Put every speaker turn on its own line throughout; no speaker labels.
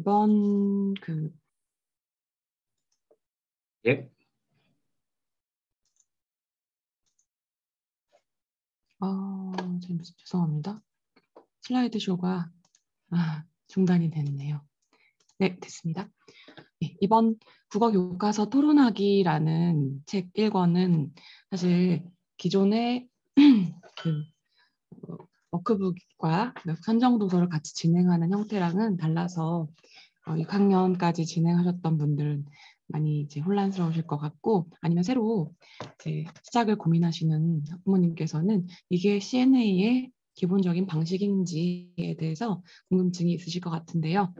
이번
예.
죄송합니다. 슬라이드 쇼가 중단이 됐네요. 네, 됐습니다. 네, 이번 국어 교과서 토론하기라는 책 1권은 사실 기존의 워크북과 선정 도서를 같이 진행하는 형태랑은 달라서 6학년까지 진행하셨던 분들은 많이 이제 혼란스러우실 것 같고, 아니면 새로 이제 시작을 고민하시는 학부모님께서는 이게 CNA의 기본적인 방식인지에 대해서 궁금증이 있으실 것 같은데요.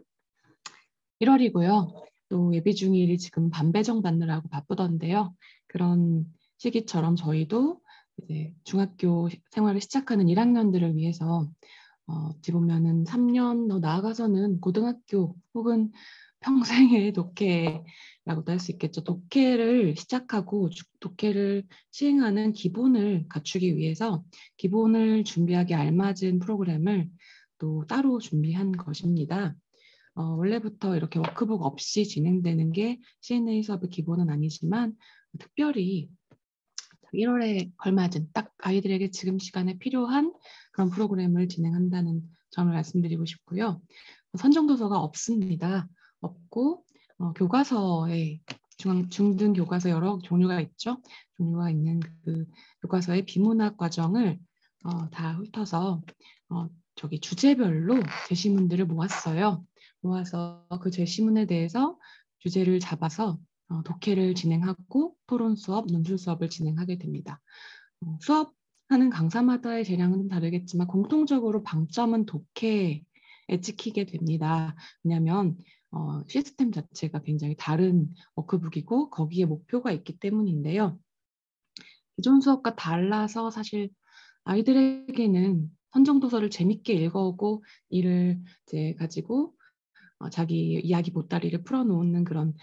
1월이고요. 또 예비 중일이 지금 반배정 받느라고 바쁘던데요. 그런 시기처럼 저희도 이제 중학교 생활을 시작하는 1학년들을 위해서 어찌 보면은 3년 더 나아가서는 고등학교 혹은 평생의 독해라고도 할 수 있겠죠. 독해를 시작하고 독해를 시행하는 기본을 갖추기 위해서 기본을 준비하기 알맞은 프로그램을 또 따로 준비한 것입니다. 원래부터 이렇게 워크북 없이 진행되는 게 CNA 수업의 기본은 아니지만 특별히 1월에 걸맞은 딱 아이들에게 지금 시간에 필요한 그런 프로그램을 진행한다는 점을 말씀드리고 싶고요. 선정도서가 없습니다. 없고 교과서에 중등 교과서 여러 종류가 있죠. 종류가 있는 그 교과서의 비문학 과정을 다 훑어서 저기 주제별로 제시문들을 모았어요. 모아서 그 제시문에 대해서 주제를 잡아서 독해를 진행하고 토론 수업, 논술 수업을 진행하게 됩니다. 수업하는 강사마다의 재량은 좀 다르겠지만 공통적으로 방점은 독해에 찍히게 됩니다. 왜냐하면 시스템 자체가 굉장히 다른 워크북이고 거기에 목표가 있기 때문인데요. 기존 수업과 달라서 사실 아이들에게는 선정도서를 재밌게 읽어오고 이를 이제 가지고 자기 이야기 보따리를 풀어놓는 그런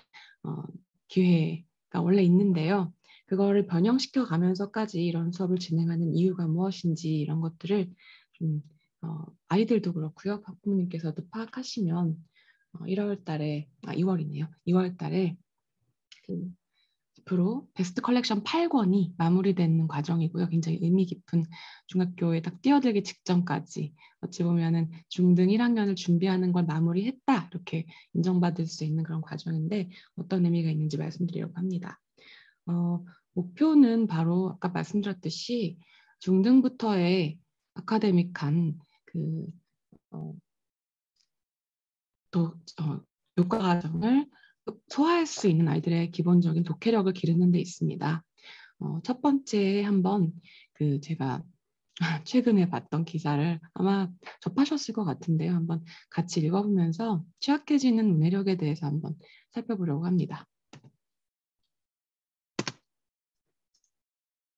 기회가 원래 있는데요. 그거를 변형시켜 가면서까지 이런 수업을 진행하는 이유가 무엇인지 이런 것들을 좀 아이들도 그렇고요. 부모님께서도 파악하시면 1월 달에 2월이네요. 2월 달에 그 앞으로 베스트 컬렉션 8권이 마무리되는 과정이고요. 굉장히 의미 깊은 중학교에 딱 뛰어들기 직전까지 어찌 보면은 중등 1학년을 준비하는 걸 마무리했다 이렇게 인정받을 수 있는 그런 과정인데 어떤 의미가 있는지 말씀드리려고 합니다. 목표는 바로 아까 말씀드렸듯이 중등부터의 아카데믹한 그 교과 과정을 소화할 수 있는 아이들의 기본적인 독해력을 기르는 데 있습니다. 첫 번째 한번 제가 최근에 봤던 기사를 아마 접하셨을 것 같은데요. 한번 같이 읽어보면서 취약해지는 문해력에 대해서 한번 살펴보려고 합니다.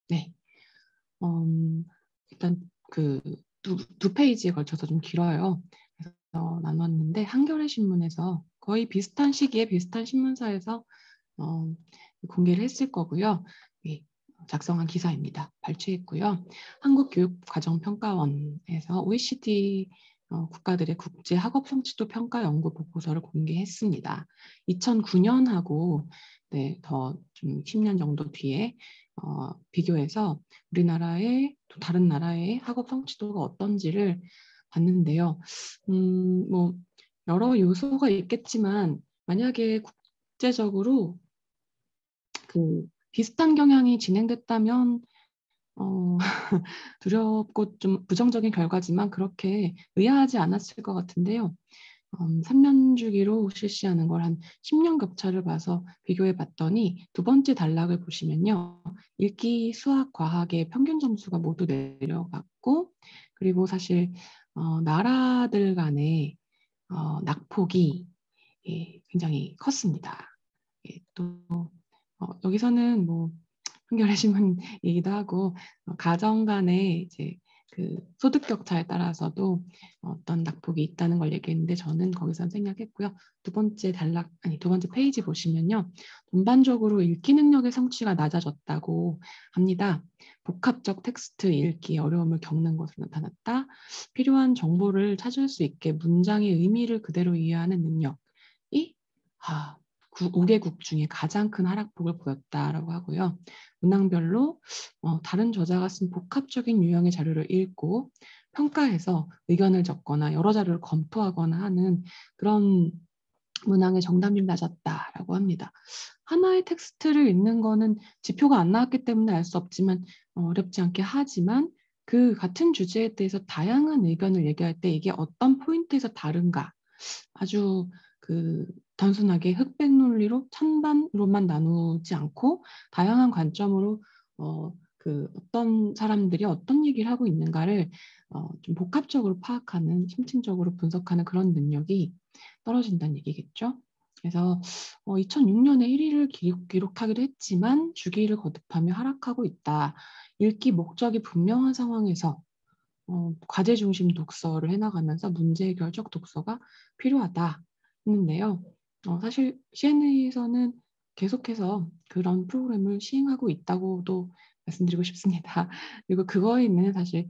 네, 일단 두 페이지에 걸쳐서 좀 길어요. 그래서 나눴는데 한겨레 신문에서 거의 비슷한 시기에 비슷한 신문사에서 공개를 했을 거고요. 예, 작성한 기사입니다. 발췌했고요. 한국교육과정평가원에서 OECD 국가들의 국제 학업 성취도 평가 연구 보고서를 공개했습니다. 2009년하고 네, 더 좀 10년 정도 뒤에 비교해서 우리나라의 또 다른 나라의 학업 성취도가 어떤지를 봤는데요. 뭐 여러 요소가 있겠지만 만약에 국제적으로 비슷한 경향이 진행됐다면 두렵고 좀 부정적인 결과지만 그렇게 의아하지 않았을 것 같은데요. 3년 주기로 실시하는 걸 한 10년 격차를 봐서 비교해 봤더니 두 번째 단락을 보시면요. 읽기, 수학, 과학의 평균 점수가 모두 내려갔고 그리고 사실 나라들 간의 낙폭이 굉장히 컸습니다. 또 여기서는 뭐 한겨레 신문 얘기도 하고 가정 간의 이제 소득 격차에 따라서도 어떤 낙폭이 있다는 걸 얘기했는데 저는 거기서 생략했고요. 두 번째 페이지 보시면요. 전반적으로 읽기 능력의 성취가 낮아졌다고 합니다. 복합적 텍스트 읽기 어려움을 겪는 것으로 나타났다. 필요한 정보를 찾을 수 있게 문장의 의미를 그대로 이해하는 능력, 5개국 중에 가장 큰 하락폭을 보였다라고 하고요. 문항별로 다른 저자가 쓴 복합적인 유형의 자료를 읽고 평가해서 의견을 적거나 여러 자료를 검토하거나 하는 그런 문항의 정답률이 낮았다라고 합니다. 하나의 텍스트를 읽는 거는 지표가 안 나왔기 때문에 알 수 없지만 어렵지 않게 하지만 그 같은 주제에 대해서 다양한 의견을 얘기할 때 이게 어떤 포인트에서 다른가 아주 단순하게 흑백 논리로 찬반으로만 나누지 않고 다양한 관점으로 어떤 사람들이 어떤 얘기를 하고 있는가를 좀 복합적으로 파악하는, 심층적으로 분석하는 그런 능력이 떨어진다는 얘기겠죠. 그래서 2006년에 1위를 기록하기도 했지만 주기를 거듭하며 하락하고 있다. 읽기 목적이 분명한 상황에서 과제 중심 독서를 해나가면서 문제 해결적 독서가 필요하다 했는데요. 사실 CNA에서는 계속해서 그런 프로그램을 시행하고 있다고도 말씀드리고 싶습니다. 그리고 그거에 있는 사실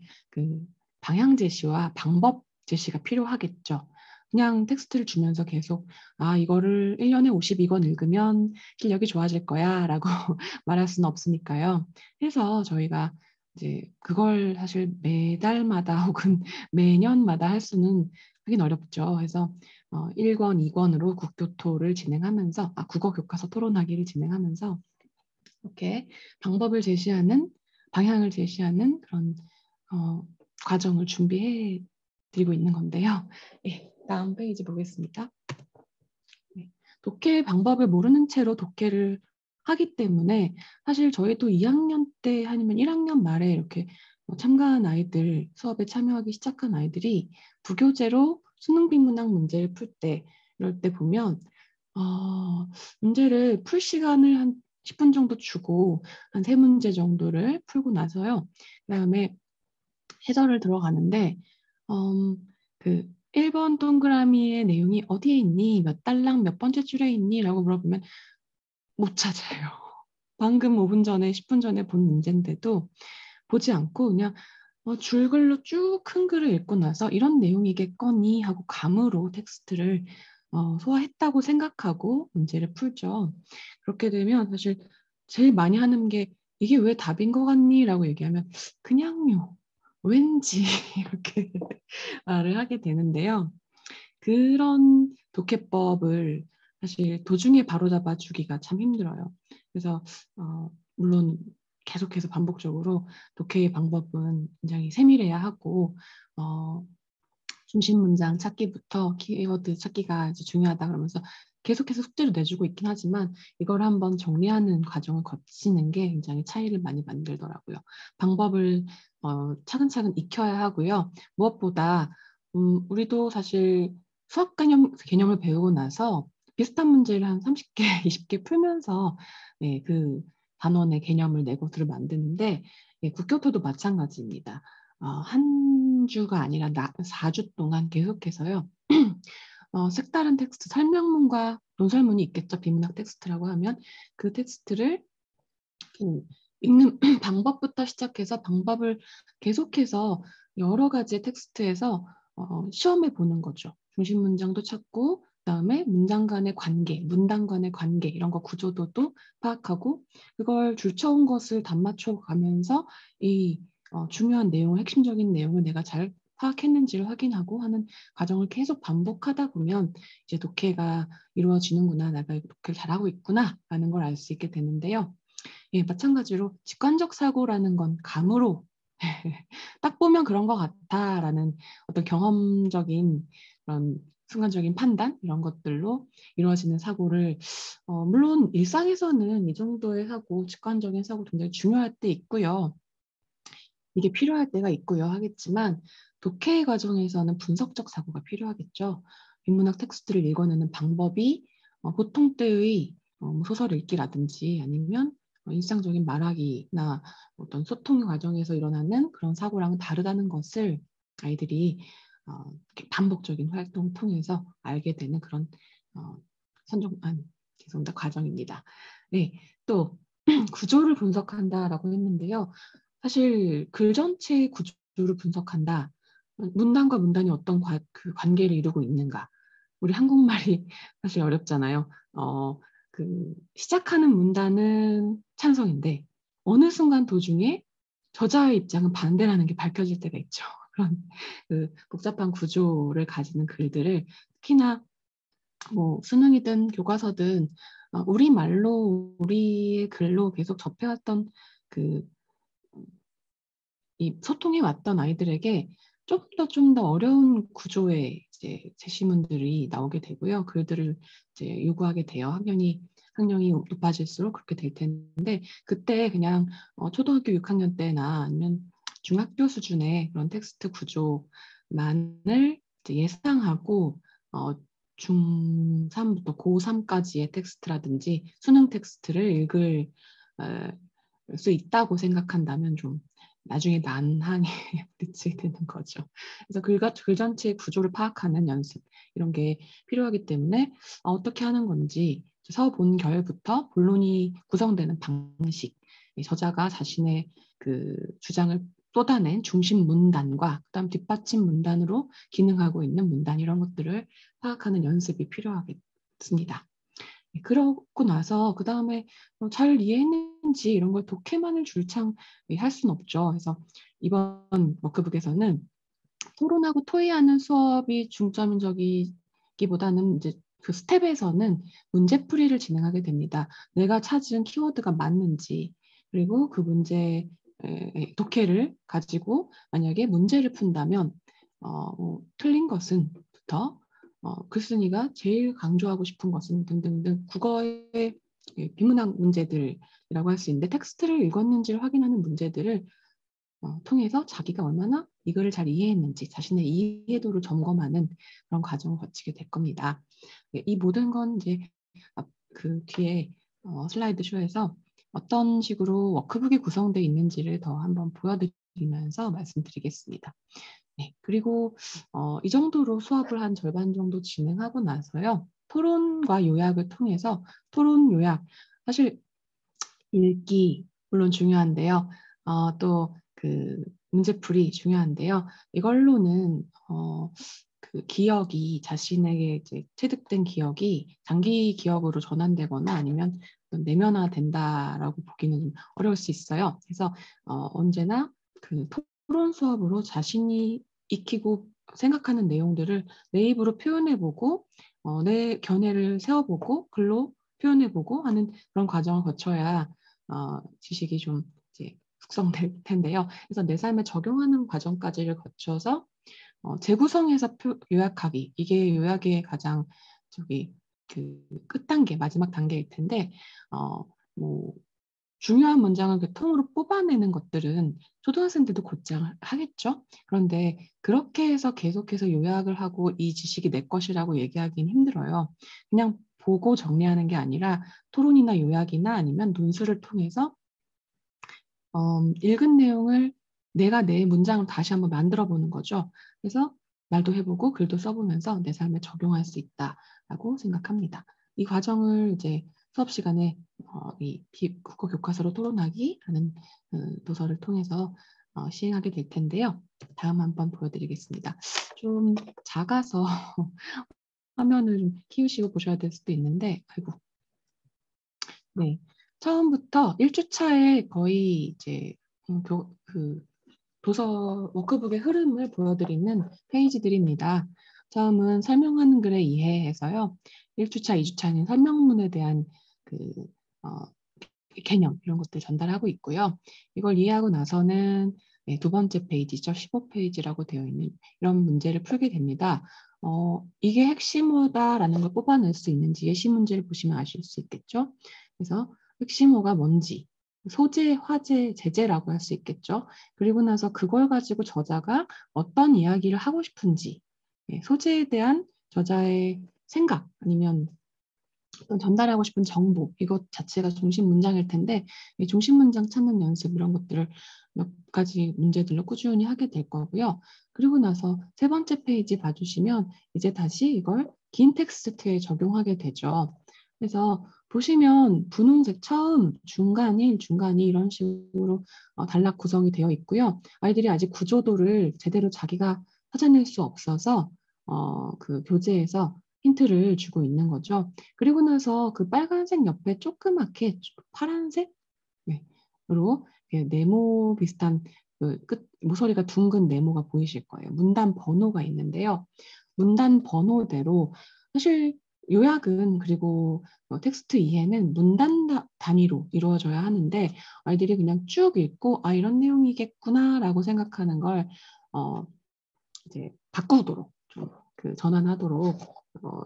방향 제시와 방법 제시가 필요하겠죠. 그냥 텍스트를 주면서 계속 이거를 1년에 52권 읽으면 실력이 좋아질 거야 라고 말할 수는 없으니까요. 그래서 저희가 이제 그걸 사실 매달마다 혹은 매년마다 할 수는 하긴 어렵죠. 그래서 1권, 2권으로 국교토를 진행하면서 국어 교과서 토론하기를 진행하면서 이렇게 방법을 제시하는 방향을 제시하는 그런 과정을 준비해 드리고 있는 건데요. 네, 다음 페이지 보겠습니다. 네, 독해 방법을 모르는 채로 독해를 하기 때문에 사실 저희도 2학년 때 아니면 1학년 말에 이렇게 참가한 아이들, 수업에 참여하기 시작한 아이들이 부교재로 수능 비문학 문제를 풀 때 이럴 때 보면 문제를 풀 시간을 한 10분 정도 주고 한 3문제 정도를 풀고 나서요. 그다음에 해설을 들어가는데 그 1번 동그라미의 내용이 어디에 있니? 몇 달랑 몇 번째 줄에 있니? 라고 물어보면 못 찾아요. 방금 5분 전에 10분 전에 본 문제인데도 보지 않고 그냥 줄글로 쭉 큰 글을 읽고 나서 이런 내용이겠거니 하고 감으로 텍스트를 소화했다고 생각하고 문제를 풀죠. 그렇게 되면 사실 제일 많이 하는 게 이게 왜 답인 것 같니? 라고 얘기하면 그냥요. 왠지 이렇게 말을 하게 되는데요. 그런 독해법을 사실 도중에 바로잡아 주기가 참 힘들어요. 그래서 물론 계속해서 반복적으로 독해의 방법은 굉장히 세밀해야 하고 중심 문장 찾기부터 키워드 찾기가 이제 중요하다 그러면서 계속해서 숙제를 내주고 있긴 하지만 이걸 한번 정리하는 과정을 거치는 게 굉장히 차이를 많이 만들더라고요. 방법을 차근차근 익혀야 하고요. 무엇보다 우리도 사실 수학 개념을 배우고 나서 비슷한 문제를 한 30개, 20개 풀면서 네, 그 단원의 개념을 내고들을 만드는데 네, 국교토도 마찬가지입니다. 한 주가 아니라 4주 동안 계속해서요. 색다른 텍스트, 설명문과 논설문이 있겠죠. 비문학 텍스트라고 하면 그 텍스트를 읽는 방법부터 시작해서 방법을 계속해서 여러 가지 텍스트에서 시험해 보는 거죠. 중심 문장도 찾고 그다음에 문장 간의 관계, 문단 간의 관계 이런 거 구조도도 파악하고 그걸 줄쳐온 것을 단맞춰 가면서 이 중요한 내용을 핵심적인 내용을 내가 잘 파악했는지를 확인하고 하는 과정을 계속 반복하다 보면 이제 독해가 이루어지는구나, 내가 독해를 잘하고 있구나라는 걸 알 수 있게 되는데요. 예, 마찬가지로 직관적 사고라는 건 감으로 딱 보면 그런 것 같아라는 어떤 경험적인 그런 순간적인 판단 이런 것들로 이루어지는 사고를 물론 일상에서는 이 정도의 사고, 직관적인 사고 굉장히 중요할 때 있고요. 이게 필요할 때가 있고요 하겠지만 독해 과정에서는 분석적 사고가 필요하겠죠. 인문학 텍스트를 읽어내는 방법이 보통 때의 소설 읽기라든지 아니면 일상적인 말하기나 어떤 소통 과정에서 일어나는 그런 사고랑은 다르다는 것을 아이들이 반복적인 활동을 통해서 알게 되는 그런 죄송합니다. 과정입니다. 네, 또 구조를 분석한다라고 했는데요. 사실 글 전체의 구조를 분석한다. 문단과 문단이 어떤 관계를 이루고 있는가. 우리 한국말이 사실 어렵잖아요. 시작하는 문단은 찬성인데 어느 순간 도중에 저자의 입장은 반대라는 게 밝혀질 때가 있죠. 그런 복잡한 구조를 가지는 글들을 특히나 뭐 수능이든 교과서든 우리 말로 우리의 글로 계속 접해왔던 이 소통해 왔던 아이들에게 좀 더 어려운 구조의 이제 제시문들이 나오게 되고요. 글들을 이제 요구하게 돼요. 학년이 높아질수록 그렇게 될 텐데 그때 그냥 초등학교 6학년 때나 아니면 중학교 수준의 그런 텍스트 구조만을 이제 예상하고 중3부터 고3까지의 텍스트라든지 수능 텍스트를 읽을 수 있다고 생각한다면 좀 나중에 난항에 부딪히게 되는 거죠. 그래서 글 전체의 구조를 파악하는 연습 이런 게 필요하기 때문에 어떻게 하는 건지 서본 결부터 본론이 구성되는 방식, 저자가 자신의 주장을 쏟아낸 중심 문단과 그다음 뒷받침 문단으로 기능하고 있는 문단 이런 것들을 파악하는 연습이 필요하겠습니다. 그러고 나서 그 다음에 잘 이해했는지 이런 걸 독해만을 줄창 할 수는 없죠. 그래서 이번 워크북에서는 토론하고 토의하는 수업이 중점적이기보다는 이제 그 스텝에서는 문제풀이를 진행하게 됩니다. 내가 찾은 키워드가 맞는지 그리고 그 문제 독해를 가지고 만약에 문제를 푼다면 틀린 것은부터 글쓴이가 제일 강조하고 싶은 것은 등등등 국어의 비문학 문제들이라고 할 수 있는데 텍스트를 읽었는지를 확인하는 문제들을 통해서 자기가 얼마나 이 글을 잘 이해했는지 자신의 이해도를 점검하는 그런 과정을 거치게 될 겁니다. 이 모든 건 이제 그 뒤에 슬라이드 쇼에서 어떤 식으로 워크북이 구성되어 있는지를 더 한번 보여드리면서 말씀드리겠습니다. 네, 그리고 이 정도로 수업을 한 절반 정도 진행하고 나서요. 토론과 요약을 통해서 토론 요약, 사실 읽기 물론 중요한데요. 또 문제풀이 중요한데요. 이걸로는 기억이 자신에게 이제 체득된 기억이 장기 기억으로 전환되거나 아니면 내면화된다라고 보기는 좀 어려울 수 있어요. 그래서 언제나 토론 수업으로 자신이 익히고 생각하는 내용들을 내 입으로 표현해보고 내 견해를 세워보고 글로 표현해보고 하는 그런 과정을 거쳐야 지식이 좀 이제 숙성될 텐데요. 그래서 내 삶에 적용하는 과정까지를 거쳐서 재구성해서 요약하기 이게 요약의 가장 끝 단계 마지막 단계일 텐데 뭐 중요한 문장을 통으로 뽑아내는 것들은 초등학생들도 곧장 하겠죠. 그런데 그렇게 해서 계속해서 요약을 하고 이 지식이 내 것이라고 얘기하기는 힘들어요. 그냥 보고 정리하는 게 아니라 토론이나 요약이나 아니면 논술을 통해서 읽은 내용을 내가 내 문장을 다시 한번 만들어 보는 거죠. 그래서 말도 해보고 글도 써보면서 내 삶에 적용할 수 있다라고 생각합니다. 이 과정을 이제 수업 시간에 이 국어 교과서로 토론하기라는 도서를 통해서 시행하게 될 텐데요. 다음 한번 보여드리겠습니다. 좀 작아서 화면을 좀 키우시고 보셔야 될 수도 있는데, 아이고. 네. 처음부터 1주차에 거의 이제 도서 워크북의 흐름을 보여드리는 페이지들입니다. 처음은 설명하는 글에 이해해서요. 1주차, 2주차는 설명문에 대한 개념 이런 것들 전달하고 있고요. 이걸 이해하고 나서는 두 번째 페이지죠. 15페이지라고 되어 있는 이런 문제를 풀게 됩니다. 이게 핵심어다라는 걸 뽑아낼 수 있는지 예시 문제를 보시면 아실 수 있겠죠. 그래서 핵심어가 뭔지 소재, 화제, 제재라고 할 수 있겠죠. 그리고 나서 그걸 가지고 저자가 어떤 이야기를 하고 싶은지 소재에 대한 저자의 생각 아니면 전달하고 싶은 정보 이것 자체가 중심 문장일 텐데 이 중심 문장 찾는 연습 이런 것들을 몇 가지 문제들로 꾸준히 하게 될 거고요. 그리고 나서 세 번째 페이지 봐주시면 이제 다시 이걸 긴 텍스트에 적용하게 되죠. 그래서 보시면 분홍색 처음, 중간 1, 중간 2 이런 식으로 단락 구성이 되어 있고요. 아이들이 아직 구조도를 제대로 자기가 찾아낼 수 없어서 그 교재에서 힌트를 주고 있는 거죠. 그리고 나서 그 빨간색 옆에 조그맣게 파란색 으로 네모 비슷한 그 끝 모서리가 둥근 네모가 보이실 거예요. 문단 번호가 있는데요. 문단 번호대로 사실 요약은 그리고 텍스트 이해는 문단 단위로 이루어져야 하는데 아이들이 그냥 쭉 읽고 '아 이런 내용이겠구나.'라고 생각하는 걸 이제 바꾸도록 좀 전환하도록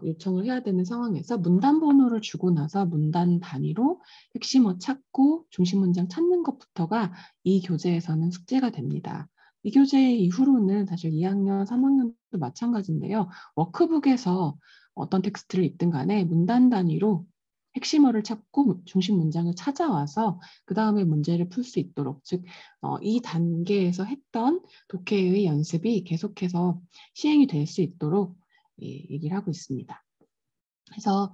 요청을 해야 되는 상황에서 문단 번호를 주고 나서 문단 단위로 핵심어 찾고 중심 문장 찾는 것부터가 이 교재에서는 숙제가 됩니다. 이 교재 이후로는 사실 2학년, 3학년도 마찬가지인데요. 워크북에서 어떤 텍스트를 읽든 간에 문단 단위로 핵심어를 찾고 중심 문장을 찾아와서 그다음에 문제를 풀 수 있도록 즉 이 단계에서 했던 독해의 연습이 계속해서 시행이 될 수 있도록 얘기를 하고 있습니다. 그래서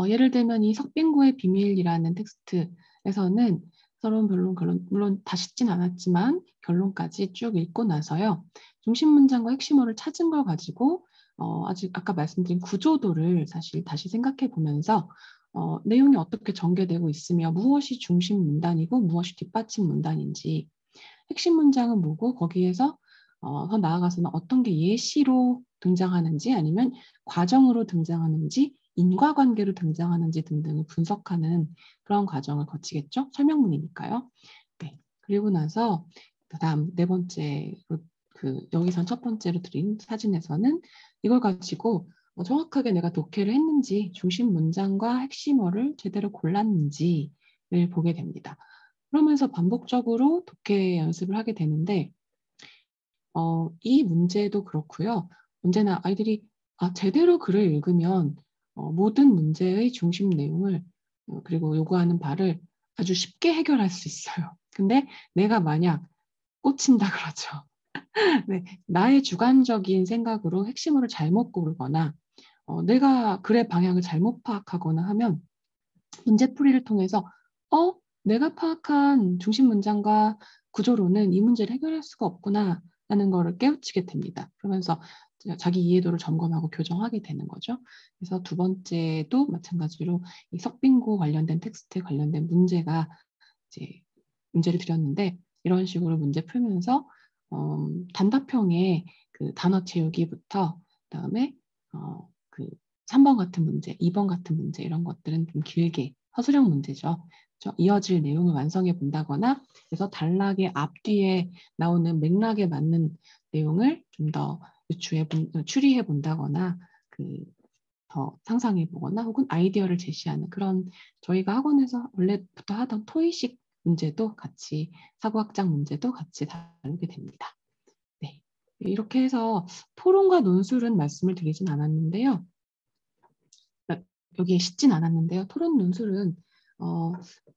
예를 들면 이 석빙고의 비밀이라는 텍스트에서는 서론, 변론, 결론 물론 다 쉽진 않았지만 결론까지 쭉 읽고 나서요. 중심 문장과 핵심어를 찾은 걸 가지고 아직 아까 말씀드린 구조도를 사실 다시 생각해 보면서 내용이 어떻게 전개되고 있으며 무엇이 중심 문단이고 무엇이 뒷받침 문단인지 핵심 문장은 뭐고 거기에서 더 나아가서는 어떤 게 예시로 등장하는지 아니면 과정으로 등장하는지 인과관계로 등장하는지 등등을 분석하는 그런 과정을 거치겠죠. 설명문이니까요. 네. 그리고 나서 그다음 네 번째로 여기선 첫 번째로 드린 사진에서는 이걸 가지고 정확하게 내가 독해를 했는지 중심 문장과 핵심어를 제대로 골랐는지를 보게 됩니다. 그러면서 반복적으로 독해 연습을 하게 되는데 이 문제도 그렇고요. 언제나 아이들이 제대로 글을 읽으면 모든 문제의 중심 내용을 그리고 요구하는 바를 아주 쉽게 해결할 수 있어요. 근데 내가 만약 꽂힌다 그러죠. 네. 나의 주관적인 생각으로 핵심어를 잘못 고르거나 내가 글의 방향을 잘못 파악하거나 하면 문제풀이를 통해서 '어 내가 파악한 중심 문장과 구조로는 이 문제를 해결할 수가 없구나.'라는 거를 깨우치게 됩니다. 그러면서 자기 이해도를 점검하고 교정하게 되는 거죠. 그래서 두 번째도 마찬가지로 이 석빙고 관련된 텍스트에 관련된 문제가 이제 문제를 드렸는데 이런 식으로 문제 풀면서 단답형의 단어 채우기부터 그다음에 그 3번 같은 문제, 2번 같은 문제 이런 것들은 좀 길게 서술형 문제죠. 그죠? 이어질 내용을 완성해 본다거나 그래서 단락의 앞뒤에 나오는 맥락에 맞는 내용을 좀 더 추리해 본다거나 더 상상해 보거나 혹은 아이디어를 제시하는 그런 저희가 학원에서 원래부터 하던 토의식 문제도 같이 사고학장 문제도 같이 다루게 됩니다. 네. 이렇게 해서 토론과 논술은 말씀을 드리진 않았는데요. 여기에 쉽진 않았는데요. 토론 논술은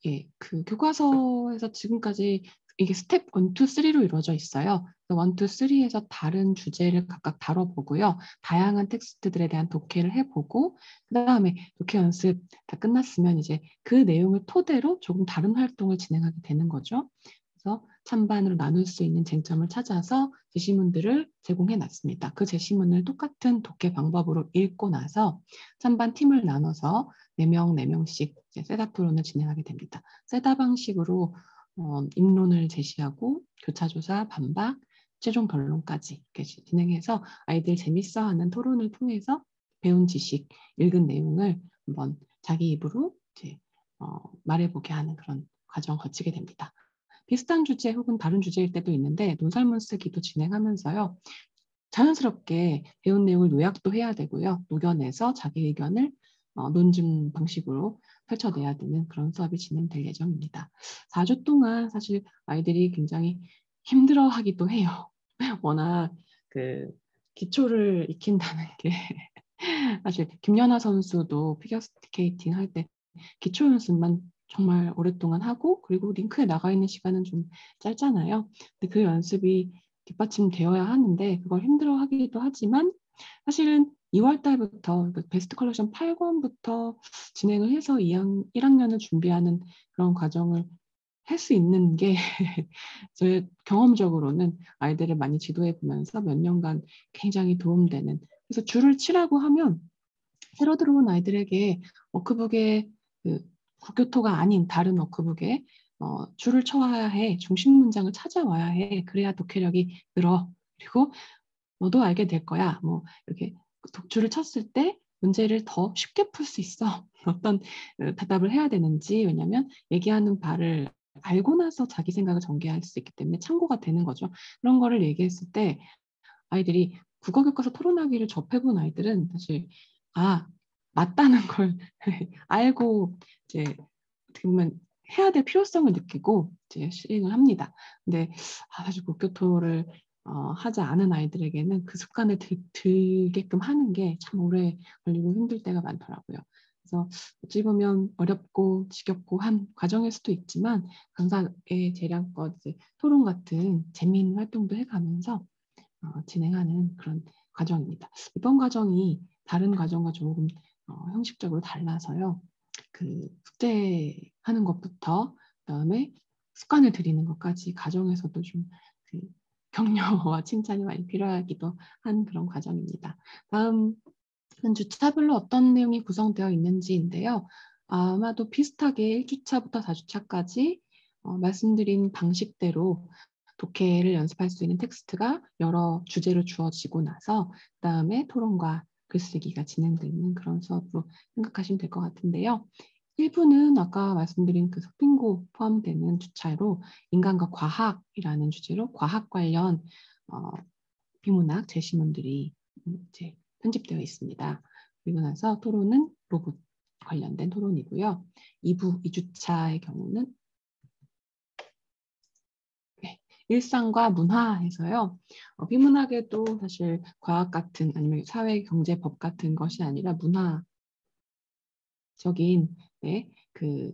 예, 교과서에서 지금까지 이게 스텝 1, 2, 3로 이루어져 있어요. 1, 2, 3에서 다른 주제를 각각 다뤄보고요. 다양한 텍스트들에 대한 독해를 해보고 그다음에 독해 연습 다 끝났으면 이제 그 내용을 토대로 조금 다른 활동을 진행하게 되는 거죠. 그래서 찬반으로 나눌 수 있는 쟁점을 찾아서 제시문들을 제공해 놨습니다. 그 제시문을 똑같은 독해 방법으로 읽고 나서 찬반 팀을 나눠서 4명, 4명씩 셋업 토론을 진행하게 됩니다. 셋업 방식으로 입론을 제시하고 교차조사, 반박, 최종 변론까지 이렇게 진행해서 아이들 재밌어하는 토론을 통해서 배운 지식, 읽은 내용을 한번 자기 입으로 이제 말해보게 하는 그런 과정 거치게 됩니다. 비슷한 주제 혹은 다른 주제일 때도 있는데 논설문 쓰기도 진행하면서요. 자연스럽게 배운 내용을 요약도 해야 되고요. 녹여내서 자기 의견을 논증 방식으로 펼쳐내야 되는 그런 수업이 진행될 예정입니다. 4주 동안 사실 아이들이 굉장히 힘들어하기도 해요. 워낙 기초를 익힌다는 게 사실 김연아 선수도 피겨스케이팅 할 때 기초 연습만 정말 오랫동안 하고 그리고 링크에 나가 있는 시간은 좀 짧잖아요. 근데 그 연습이 뒷받침되어야 하는데 그걸 힘들어하기도 하지만 사실은 2월 달부터 베스트 컬렉션 8권부터 진행을 해서 1학년을 준비하는 그런 과정을 할 수 있는 게 저의 경험적으로는 아이들을 많이 지도해 보면서 몇 년간 굉장히 도움되는 그래서 줄을 치라고 하면 새로 들어온 아이들에게 워크북에 국교토가 아닌 다른 워크북에 줄을 쳐와야 해, 중심 문장을 찾아와야 해, 그래야 독해력이 늘어. 그리고 너도 알게 될 거야. 뭐 이렇게 줄을 쳤을 때 문제를 더 쉽게 풀 수 있어. 어떤 대답을 해야 되는지, 왜냐하면 얘기하는 바를 알고 나서 자기 생각을 전개할 수 있기 때문에 참고가 되는 거죠. 그런 거를 얘기했을 때 아이들이 국어교과서 토론하기를 접해본 아이들은 사실 맞다는 걸 알고 이제 어떻게 보면 해야 될 필요성을 느끼고 이제 시행을 합니다. 근데 사실 국교토를 하지 않은 아이들에게는 그 습관을 들게끔 하는 게 참 오래 걸리고 힘들 때가 많더라고요. 그래서 어찌 보면 어렵고 지겹고 한 과정일 수도 있지만 강사의 재량껏 이제 토론 같은 재미있는 활동도 해가면서 진행하는 그런 과정입니다. 이번 과정이 다른 과정과 조금 형식적으로 달라서요. 그 숙제하는 것부터 그다음에 습관을 들이는 것까지 과정에서도 좀그 격려와 칭찬이 많이 필요하기도 한 그런 과정입니다. 다음은 주차별로 어떤 내용이 구성되어 있는지인데요. 아마도 비슷하게 1주차부터 4주차까지 말씀드린 방식대로 독해를 연습할 수 있는 텍스트가 여러 주제로 주어지고 나서 그다음에 토론과 글쓰기가 진행되는 그런 수업으로 생각하시면 될 것 같은데요. 1부는 아까 말씀드린 그 서핑고 포함되는 주차로 인간과 과학이라는 주제로 과학 관련 비문학 제시문들이 이제 편집되어 있습니다. 그리고 나서 토론은 로봇 관련된 토론이고요. 2부 2주차의 경우는 일상과 문화에서요. 비문학에도 사실 과학 같은 아니면 사회 경제 법 같은 것이 아니라 문화적인 그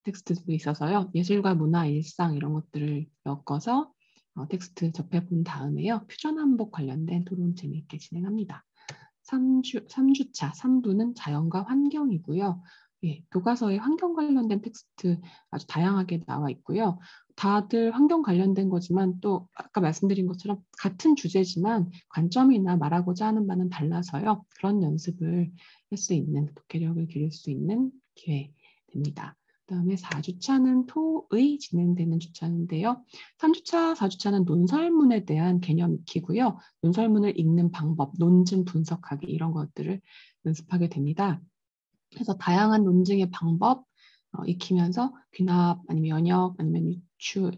텍스트도 있어서요. 예술과 문화, 일상 이런 것들을 엮어서 텍스트 접해본 다음에요. 퓨전한복 관련된 토론 재미있게 진행합니다. 3주차, 3부는 자연과 환경이고요. 예, 교과서에 환경 관련된 텍스트 아주 다양하게 나와 있고요. 다들 환경 관련된 거지만 또 아까 말씀드린 것처럼 같은 주제지만 관점이나 말하고자 하는 바는 달라서요. 그런 연습을 할 수 있는, 독해력을 기를 수 있는 기회 됩니다. 그다음에 4주차는 토의 진행되는 주차인데요. 3주차, 4주차는 논설문에 대한 개념 익히고요. 논설문을 읽는 방법, 논증 분석하기 이런 것들을 연습하게 됩니다. 그래서 다양한 논증의 방법 익히면서 귀납 아니면 연역 아니면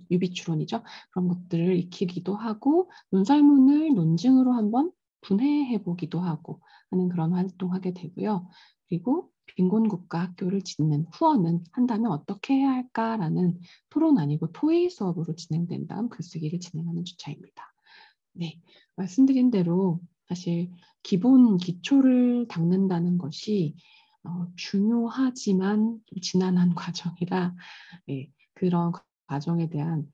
유비추론이죠. 그런 것들을 익히기도 하고 논설문을 논증으로 한번 분해해 보기도 하고 하는 그런 활동하게 되고요. 그리고 빈곤국가 학교를 짓는 후원은 한다면 어떻게 해야 할까라는 토론 아니고 토의 수업으로 진행된 다음 글쓰기를 진행하는 주차입니다. 네, 말씀드린 대로 사실 기본 기초를 닦는다는 것이 중요하지만 좀 지난한 과정이라 그런 과정에 대한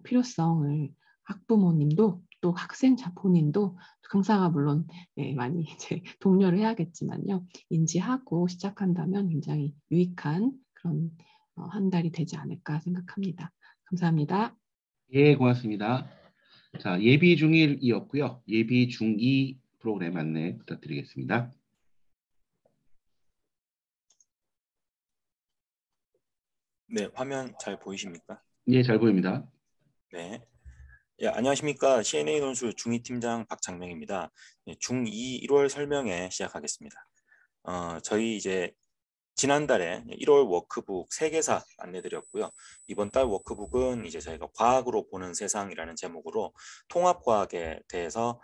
필요성을 학부모님도 또 학생 본인도 강사가 물론 많이 이제 독려를 해야겠지만요. 인지하고 시작한다면 굉장히 유익한 그런 한 달이 되지 않을까 생각합니다. 감사합니다.
예, 고맙습니다. 자, 예비 중1이었고요. 예비 중2 프로그램 안내 부탁드리겠습니다.
네, 화면 잘 보이십니까?
예, 잘 보입니다.
네. 예, 안녕하십니까. CNA 논술 중2 팀장 박창명입니다. 중2 1월 설명회 시작하겠습니다. 저희 이제 지난달에 1월 워크북 3개사 안내드렸고요. 이번 달 워크북은 이제 저희가 과학으로 보는 세상이라는 제목으로 통합과학에 대해서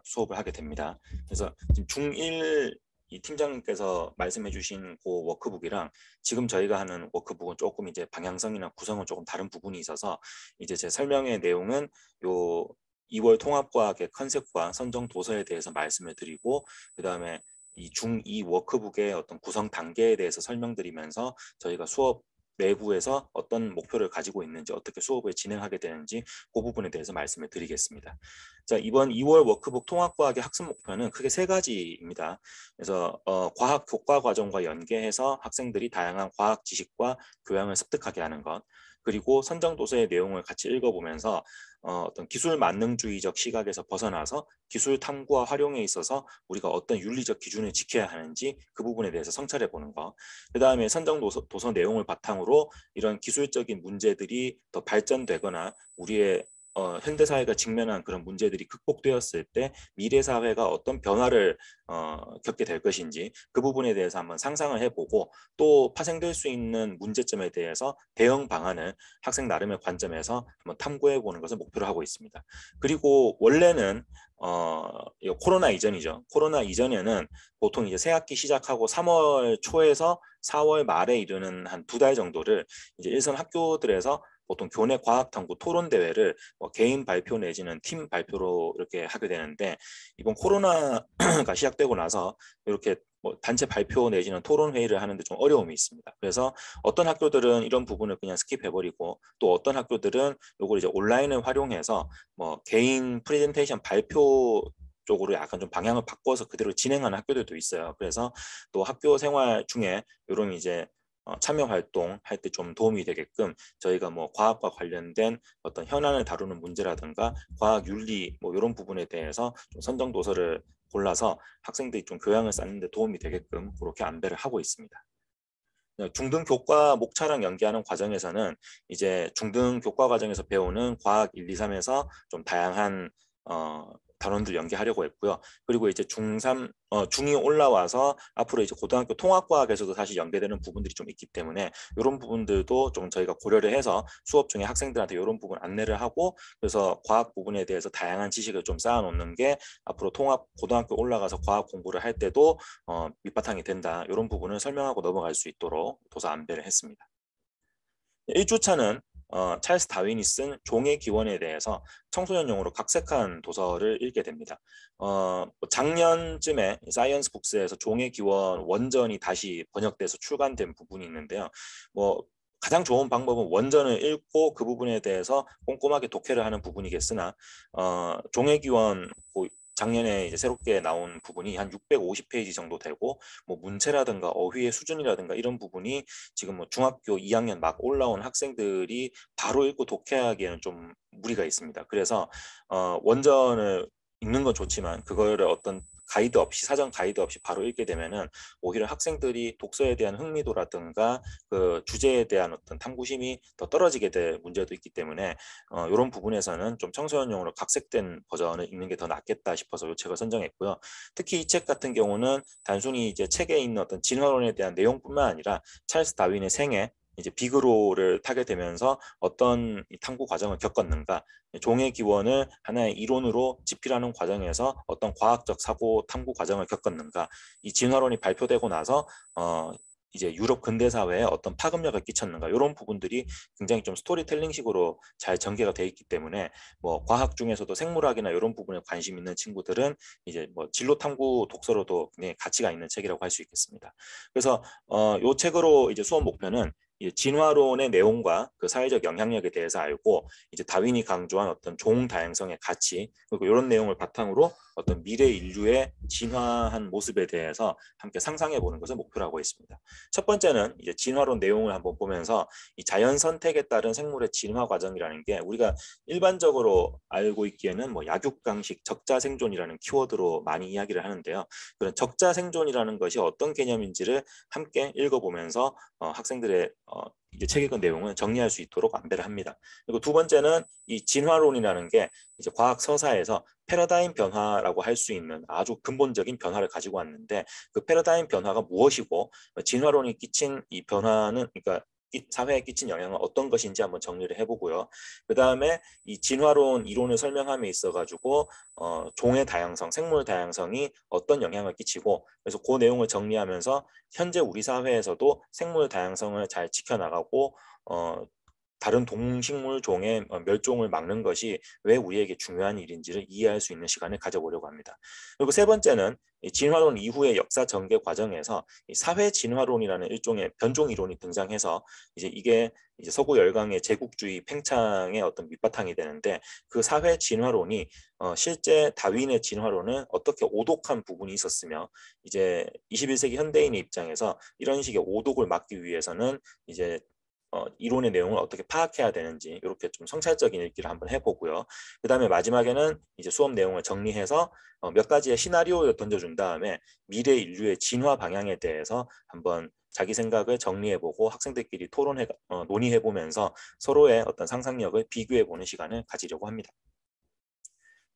수업을 하게 됩니다. 그래서 지금 중1 이 팀장님께서 말씀해 주신 그 워크북이랑 지금 저희가 하는 워크북은 조금 이제 방향성이나 구성은 조금 다른 부분이 있어서 이제 제 설명의 내용은 요 2월 통합과학의 컨셉과 선정 도서에 대해서 말씀을 드리고 그 다음에 이 중2 워크북의 어떤 구성 단계에 대해서 설명드리면서 저희가 수업 내부에서 어떤 목표를 가지고 있는지 어떻게 수업을 진행하게 되는지 그 부분에 대해서 말씀을 드리겠습니다. 자, 이번 2월 워크북 통합과학의 학습 목표는 크게 3가지입니다. 그래서 과학 교과 과정과 연계해서 학생들이 다양한 과학 지식과 교양을 습득하게 하는 것, 그리고 선정 도서의 내용을 같이 읽어보면서 어떤 기술 만능주의적 시각에서 벗어나서 기술 탐구와 활용에 있어서 우리가 어떤 윤리적 기준을 지켜야 하는지 그 부분에 대해서 성찰해 보는 거. 그다음에 선정 도서 내용을 바탕으로 이런 기술적인 문제들이 더 발전되거나 우리의 현대 사회가 직면한 그런 문제들이 극복되었을 때 미래 사회가 어떤 변화를 겪게 될 것인지 그 부분에 대해서 한번 상상을 해보고 또 파생될 수 있는 문제점에 대해서 대응 방안을 학생 나름의 관점에서 한번 탐구해 보는 것을 목표로 하고 있습니다. 그리고 원래는 이거 코로나 이전이죠. 코로나 이전에는 보통 이제 새학기 시작하고 3월 초에서 4월 말에 이르는 한 2달 정도를 이제 일선 학교들에서 보통 교내 과학탐구 토론 대회를 개인 발표 내지는 팀 발표로 이렇게 하게 되는데 이번 코로나가 시작되고 나서 이렇게 단체 발표 내지는 토론 회의를 하는데 좀 어려움이 있습니다. 그래서 어떤 학교들은 이런 부분을 그냥 스킵해버리고 또 어떤 학교들은 이걸 이제 온라인을 활용해서 개인 프레젠테이션 발표 쪽으로 약간 좀 방향을 바꿔서 그대로 진행하는 학교들도 있어요. 그래서 또 학교 생활 중에 이런 이제 참여 활동 할 때 좀 도움이 되게끔 저희가 과학과 관련된 어떤 현안을 다루는 문제라든가 과학 윤리 이런 부분에 대해서 좀 선정 도서를 골라서 학생들이 좀 교양을 쌓는 데 도움이 되게끔 그렇게 안배를 하고 있습니다. 중등 교과 목차랑 연계하는 과정에서는 이제 중등 교과 과정에서 배우는 과학 1, 2, 3에서 좀 다양한 단원들 연계하려고 했고요. 그리고 이제 중2 올라와서 앞으로 이제 고등학교 통합과학에서도 사실 연계되는 부분들이 좀 있기 때문에 이런 부분들도 좀 저희가 고려를 해서 수업 중에 학생들한테 이런 부분 안내를 하고 그래서 과학 부분에 대해서 다양한 지식을 좀 쌓아놓는 게 앞으로 통합 고등학교 올라가서 과학 공부를 할 때도 밑바탕이 된다. 이런 부분을 설명하고 넘어갈 수 있도록 도서 안배를 했습니다. 1주차는 찰스 다윈이 쓴 종의 기원에 대해서 청소년용으로 각색한 도서를 읽게 됩니다. 작년쯤에 사이언스 북스에서 종의 기원 원전이 다시 번역돼서 출간된 부분이 있는데요. 가장 좋은 방법은 원전을 읽고 그 부분에 대해서 꼼꼼하게 독해를 하는 부분이겠으나 종의 기원 작년에 이제 새롭게 나온 부분이 한 650페이지 정도 되고 문체라든가 어휘의 수준이라든가 이런 부분이 지금 중학교 2학년 막 올라온 학생들이 바로 읽고 독해하기에는 좀 무리가 있습니다. 그래서 원전을 읽는 건 좋지만 그거를 어떤 가이드 없이 사전 가이드 없이 바로 읽게 되면은 오히려 학생들이 독서에 대한 흥미도라든가 그 주제에 대한 어떤 탐구심이 더 떨어지게 될 문제도 있기 때문에 이런 부분에서는 좀 청소년용으로 각색된 버전을 읽는 게 더 낫겠다 싶어서 이 책을 선정했고요. 특히 이 책 같은 경우는 단순히 이제 책에 있는 어떤 진화론에 대한 내용뿐만 아니라 찰스 다윈의 생애 이제 비그로를 타게 되면서 어떤 탐구 과정을 겪었는가, 종의 기원을 하나의 이론으로 집필하는 과정에서 어떤 과학적 사고 탐구 과정을 겪었는가, 이 진화론이 발표되고 나서 이제 유럽 근대 사회에 어떤 파급력을 끼쳤는가 이런 부분들이 굉장히 좀 스토리텔링식으로 잘 전개가 돼 있기 때문에 과학 중에서도 생물학이나 이런 부분에 관심 있는 친구들은 이제 진로 탐구 독서로도 굉장히 가치가 있는 책이라고 할 수 있겠습니다. 그래서 이 책으로 이제 수업 목표는 진화론의 내용과 그 사회적 영향력에 대해서 알고 이제 다윈이 강조한 어떤 종 다양성의 가치 그리고 이런 내용을 바탕으로 어떤 미래 인류의 진화한 모습에 대해서 함께 상상해 보는 것을 목표로 하고 있습니다. 첫 번째는 이제 진화론 내용을 한번 보면서 이 자연 선택에 따른 생물의 진화 과정이라는 게 우리가 일반적으로 알고 있기에는 약육강식, 적자생존이라는 키워드로 많이 이야기를 하는데요. 그런 적자생존이라는 것이 어떤 개념인지를 함께 읽어보면서 학생들의 이제 책 읽은 내용을 정리할 수 있도록 안배를 합니다. 그리고 두 번째는 이 진화론이라는 게 이제 과학 서사에서 패러다임 변화라고 할 수 있는 아주 근본적인 변화를 가지고 왔는데 그 패러다임 변화가 무엇이고 진화론이 끼친 이 변화는 그러니까 사회에 끼친 영향은 어떤 것인지 한번 정리를 해보고요. 그 다음에 이 진화론 이론을 설명함에 있어가지고 종의 다양성, 생물 다양성이 어떤 영향을 끼치고 그래서 그 내용을 정리하면서 현재 우리 사회에서도 생물 다양성을 잘 지켜나가고 다른 동식물 종의 멸종을 막는 것이 왜 우리에게 중요한 일인지를 이해할 수 있는 시간을 가져보려고 합니다. 그리고 세 번째는 진화론 이후의 역사 전개 과정에서 사회 진화론이라는 일종의 변종 이론이 등장해서 이게 서구 열강의 제국주의 팽창의 어떤 밑바탕이 되는데 그 사회 진화론이 실제 다윈의 진화론은 어떻게 오독한 부분이 있었으며 이제 21세기 현대인의 입장에서 이런 식의 오독을 막기 위해서는 이제 이론의 내용을 어떻게 파악해야 되는지 이렇게 좀 성찰적인 읽기를 한번 해보고요. 그 다음에 마지막에는 이제 수업 내용을 정리해서 몇 가지의 시나리오를 던져준 다음에 미래 인류의 진화 방향에 대해서 한번 자기 생각을 정리해보고 학생들끼리 논의해보면서 서로의 어떤 상상력을 비교해보는 시간을 가지려고 합니다.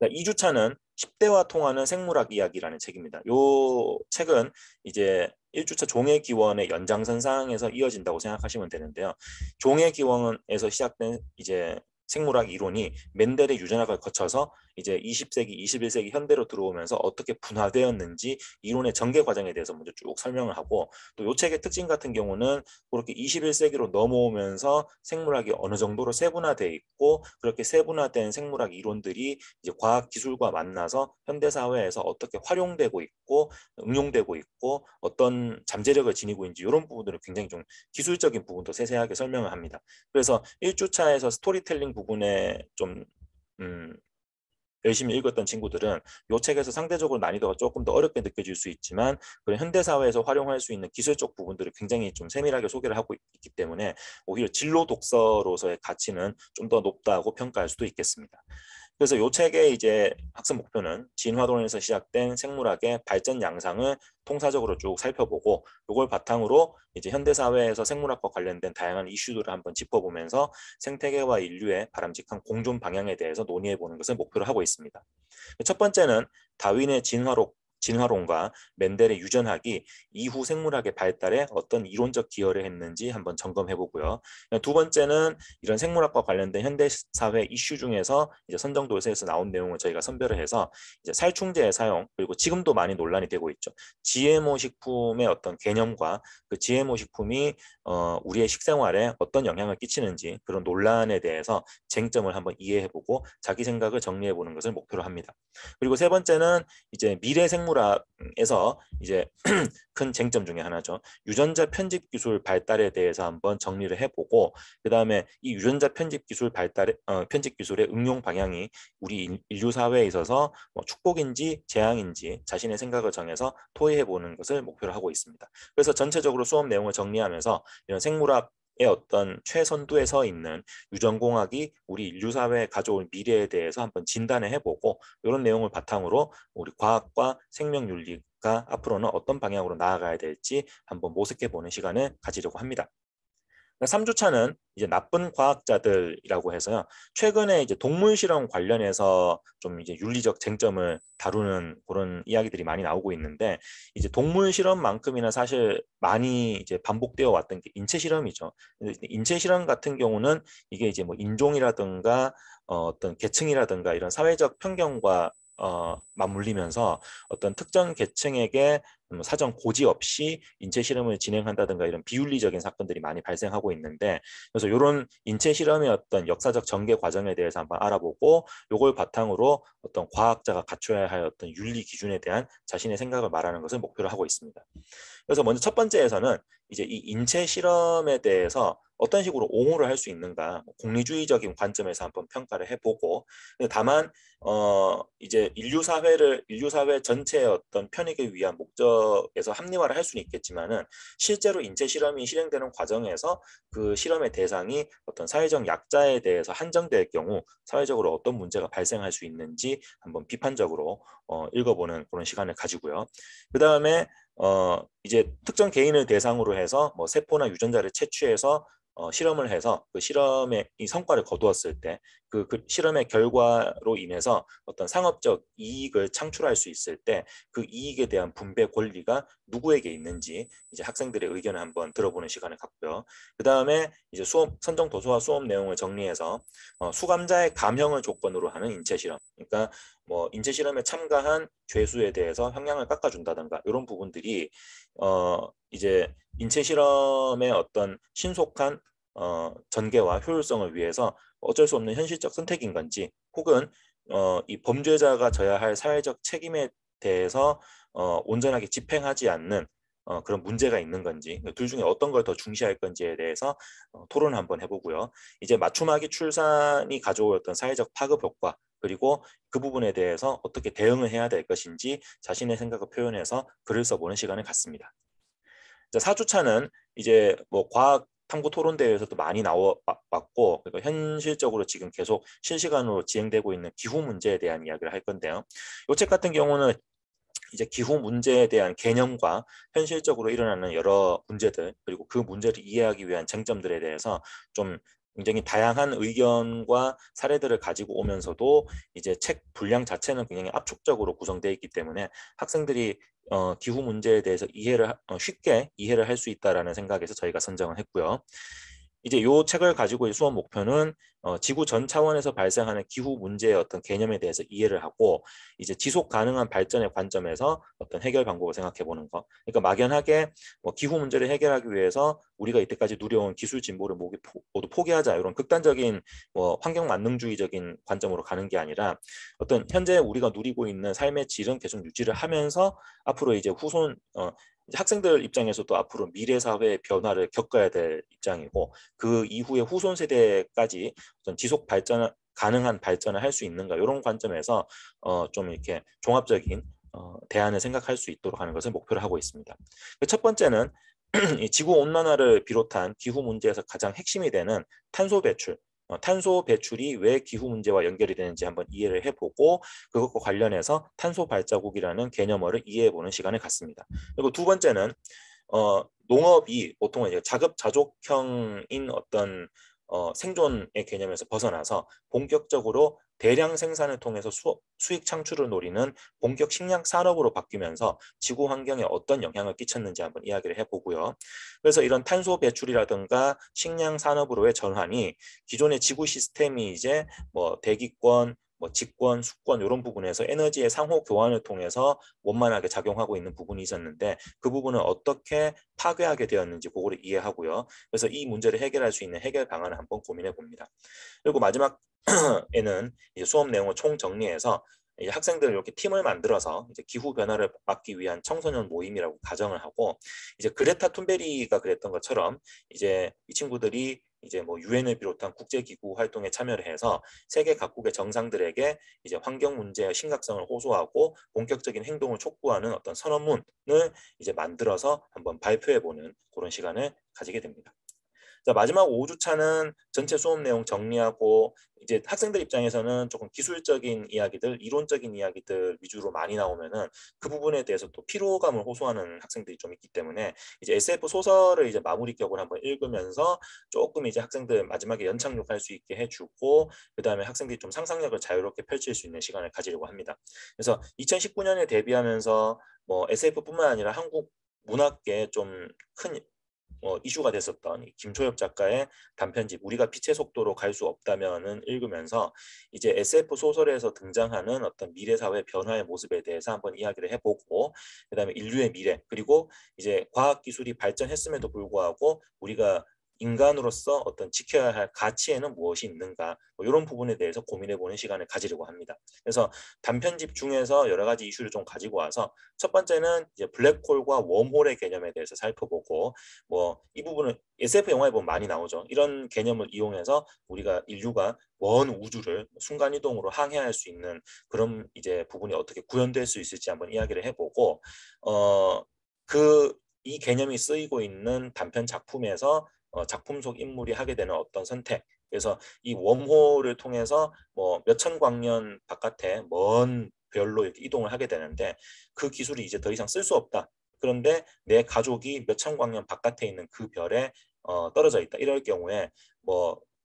2주차는 10대와 통하는 생물학 이야기라는 책입니다. 이 책은 이제 1주차 종의 기원의 연장선상에서 이어진다고 생각하시면 되는데요. 종의 기원에서 시작된 이제 생물학 이론이 맨델의 유전학을 거쳐서 이제 20세기, 21세기 현대로 들어오면서 어떻게 분화되었는지 이론의 전개 과정에 대해서 먼저 쭉 설명을 하고, 또 이 책의 특징 같은 경우는 그렇게 21세기로 넘어오면서 생물학이 어느 정도로 세분화되어 있고, 그렇게 세분화된 생물학 이론들이 이제 과학 기술과 만나서 현대 사회에서 어떻게 활용되고 있고 응용되고 있고 어떤 잠재력을 지니고 있는지 이런 부분들을 굉장히 좀 기술적인 부분도 세세하게 설명을 합니다. 그래서 1주차에서 스토리텔링 부분에 좀 열심히 읽었던 친구들은 이 책에서 상대적으로 난이도가 조금 더 어렵게 느껴질 수 있지만 그런 현대 사회에서 활용할 수 있는 기술적 부분들을 굉장히 좀 세밀하게 소개를 하고 있기 때문에 오히려 진로 독서로서의 가치는 좀 더 높다고 평가할 수도 있겠습니다. 그래서 이 책의 이제 학습 목표는 진화론에서 시작된 생물학의 발전 양상을 통사적으로 쭉 살펴보고, 이걸 바탕으로 이제 현대 사회에서 생물학과 관련된 다양한 이슈들을 한번 짚어보면서 생태계와 인류의 바람직한 공존 방향에 대해서 논의해보는 것을 목표로 하고 있습니다. 첫 번째는 다윈의 진화론과 맨델의 유전학이 이후 생물학의 발달에 어떤 이론적 기여를 했는지 한번 점검해보고요. 두 번째는 이런 생물학과 관련된 현대 사회 이슈 중에서 이제 선정도서에서 나온 내용을 저희가 선별을 해서 이제 살충제의 사용, 그리고 지금도 많이 논란이 되고 있죠. GMO 식품의 어떤 개념과 그 GMO 식품이 우리의 식생활에 어떤 영향을 끼치는지 그런 논란에 대해서 쟁점을 한번 이해해보고 자기 생각을 정리해보는 것을 목표로 합니다. 그리고 세 번째는 이제 미래 생물학에서 이제 큰 쟁점 중에 하나죠. 유전자 편집 기술 발달에 대해서 한번 정리를 해보고, 그 다음에 이 유전자 편집 기술 편집 기술의 응용 방향이 우리 인류 사회에 있어서 축복인지 재앙인지 자신의 생각을 정해서 토의해보는 것을 목표로 하고 있습니다. 그래서 전체적으로 수업 내용을 정리하면서 이런 생물학 의 어떤 최선두에 서 있는 유전공학이 우리 인류 사회에 가져올 미래에 대해서 한번 진단을 해보고, 이런 내용을 바탕으로 우리 과학과 생명윤리가 앞으로는 어떤 방향으로 나아가야 될지 한번 모색해보는 시간을 가지려고 합니다. 3주차는 이제 나쁜 과학자들이라고 해서요. 최근에 이제 동물 실험 관련해서 좀 이제 윤리적 쟁점을 다루는 그런 이야기들이 많이 나오고 있는데, 이제 동물 실험만큼이나 사실 많이 이제 반복되어 왔던 게 인체 실험이죠. 인체 실험 같은 경우는 이게 이제 뭐 인종이라든가 어떤 계층이라든가 이런 사회적 편견과 맞물리면서 어떤 특정 계층에게 사전 고지 없이 인체 실험을 진행한다든가 이런 비윤리적인 사건들이 많이 발생하고 있는데, 그래서 이런 인체 실험의 어떤 역사적 전개 과정에 대해서 한번 알아보고 이걸 바탕으로 어떤 과학자가 갖춰야 할 어떤 윤리 기준에 대한 자신의 생각을 말하는 것을 목표로 하고 있습니다. 그래서 먼저 첫 번째에서는 이제 이 인체 실험에 대해서 어떤 식으로 옹호를 할 수 있는가, 공리주의적인 관점에서 한번 평가를 해보고, 다만 이제 인류 사회 전체의 어떤 편익을 위한 목적에서 합리화를 할 수는 있겠지만은 실제로 인체 실험이 실행되는 과정에서 그 실험의 대상이 어떤 사회적 약자에 대해서 한정될 경우 사회적으로 어떤 문제가 발생할 수 있는지 한번 비판적으로 읽어보는 그런 시간을 가지고요. 그 다음에 이제 특정 개인을 대상으로 해서 뭐 세포나 유전자를 채취해서 실험을 해서 그 실험의 이 성과를 거두었을 때 그 실험의 결과로 인해서 어떤 상업적 이익을 창출할 수 있을 때 그 이익에 대한 분배 권리가 누구에게 있는지 이제 학생들의 의견을 한번 들어보는 시간을 갖고요. 그 다음에 이제 수업 선정 도서와 수업 내용을 정리해서 수감자의 감형을 조건으로 하는 인체 실험, 그러니까 뭐 인체 실험에 참가한 죄수에 대해서 형량을 깎아준다든가 이런 부분들이 이제 인체 실험의 어떤 신속한 전개와 효율성을 위해서 어쩔 수 없는 현실적 선택인 건지, 혹은 이 범죄자가 져야 할 사회적 책임에 대해서 온전하게 집행하지 않는 그런 문제가 있는 건지, 둘 중에 어떤 걸 더 중시할 건지에 대해서 토론을 한번 해보고요. 이제 맞춤아기 출산이 가져올 어떤 사회적 파급 효과, 그리고 그 부분에 대해서 어떻게 대응을 해야 될 것인지 자신의 생각을 표현해서 글을 써보는 시간을 갖습니다. 4주차는 이제 뭐 과학 탐구 토론 대회에서도 많이 나왔고, 그리고 현실적으로 지금 계속 실시간으로 진행되고 있는 기후 문제에 대한 이야기를 할 건데요. 이 책 같은 경우는 이제 기후 문제에 대한 개념과 현실적으로 일어나는 여러 문제들, 그리고 그 문제를 이해하기 위한 쟁점들에 대해서 좀 굉장히 다양한 의견과 사례들을 가지고 오면서도 이제 책 분량 자체는 굉장히 압축적으로 구성되어 있기 때문에 학생들이 기후 문제에 대해서 쉽게 이해를 할 수 있다라는 생각에서 저희가 선정을 했고요. 이제 이 책을 가지고 수업 목표는 지구 전 차원에서 발생하는 기후 문제의 어떤 개념에 대해서 이해를 하고, 이제 지속 가능한 발전의 관점에서 어떤 해결 방법을 생각해 보는 거. 그러니까 막연하게 기후 문제를 해결하기 위해서 우리가 이때까지 누려온 기술 진보를 모두 포기하자, 이런 극단적인 환경 만능주의적인 관점으로 가는 게 아니라, 어떤 현재 우리가 누리고 있는 삶의 질은 계속 유지를 하면서 앞으로 이제 이제 학생들 입장에서도 앞으로 미래 사회의 변화를 겪어야 될 입장이고, 그 이후에 후손 세대까지 어떤 지속 발전 가능한 발전을 할 수 있는가, 이런 관점에서 좀 이렇게 종합적인 대안을 생각할 수 있도록 하는 것을 목표로 하고 있습니다. 첫 번째는 이 지구 온난화를 비롯한 기후 문제에서 가장 핵심이 되는 탄소 배출. 탄소 배출이 왜 기후 문제와 연결이 되는지 한번 이해를 해보고, 그것과 관련해서 탄소 발자국이라는 개념어를 이해해보는 시간을 갖습니다. 그리고 두 번째는 농업이 보통 이제 자급자족형인 어떤 생존의 개념에서 벗어나서 본격적으로 대량 생산을 통해서 수익 창출을 노리는 본격 식량 산업으로 바뀌면서 지구 환경에 어떤 영향을 끼쳤는지 한번 이야기를 해보고요. 그래서 이런 탄소 배출이라든가 식량 산업으로의 전환이 기존의 지구 시스템이 이제 대기권, 직권, 수권 이런 부분에서 에너지의 상호 교환을 통해서 원만하게 작용하고 있는 부분이 있었는데, 그 부분을 어떻게 파괴하게 되었는지 그거를 이해하고요. 그래서 이 문제를 해결할 수 있는 해결 방안을 한번 고민해 봅니다. 그리고 마지막에는 이제 수업 내용을 총 정리해서 이제 학생들 이렇게 팀을 만들어서 이제 기후 변화를 막기 위한 청소년 모임이라고 가정을 하고, 이제 그레타 툰베리가 그랬던 것처럼 이제 이 친구들이 이제 유엔을 비롯한 국제기구 활동에 참여를 해서 세계 각국의 정상들에게 이제 환경 문제의 심각성을 호소하고 본격적인 행동을 촉구하는 어떤 선언문을 이제 만들어서 한번 발표해보는 그런 시간을 가지게 됩니다. 자, 마지막 5주차는 전체 수업 내용 정리하고, 이제 학생들 입장에서는 조금 기술적인 이야기들, 이론적인 이야기들 위주로 많이 나오면은 그 부분에 대해서 또 피로감을 호소하는 학생들이 좀 있기 때문에, 이제 SF 소설을 이제 마무리격으로 한번 읽으면서 조금 이제 학생들 마지막에 연착륙할 수 있게 해주고, 그 다음에 학생들이 좀 상상력을 자유롭게 펼칠 수 있는 시간을 가지려고 합니다. 그래서 2019년에 데뷔하면서 SF뿐만 아니라 한국 문학계에 좀 큰 이슈가 됐었던 김초엽 작가의 단편집 우리가 빛의 속도로 갈 수 없다면은 읽으면서 이제 SF 소설에서 등장하는 어떤 미래 사회 변화의 모습에 대해서 한번 이야기를 해보고, 그다음에 인류의 미래, 그리고 이제 과학 기술이 발전했음에도 불구하고 우리가 인간으로서 어떤 지켜야 할 가치에는 무엇이 있는가, 이런 부분에 대해서 고민해보는 시간을 가지려고 합니다. 그래서 단편집 중에서 여러 가지 이슈를 좀 가지고 와서, 첫 번째는 이제 블랙홀과 웜홀의 개념에 대해서 살펴보고, 이 부분은 SF 영화에 보면 많이 나오죠. 이런 개념을 이용해서 우리가 인류가 먼 우주를 순간이동으로 항해할 수 있는 그런 이제 부분이 어떻게 구현될 수 있을지 한번 이야기를 해보고, 이 개념이 쓰이고 있는 단편 작품에서 작품 속 인물이 하게 되는 어떤 선택, 그래서 이 웜홀을 통해서 몇천 광년 바깥에 먼 별로 이렇게 이동을 하게 되는데, 그 기술이 이제 더 이상 쓸 수 없다. 그런데 내 가족이 몇천 광년 바깥에 있는 그 별에 떨어져 있다. 이럴 경우에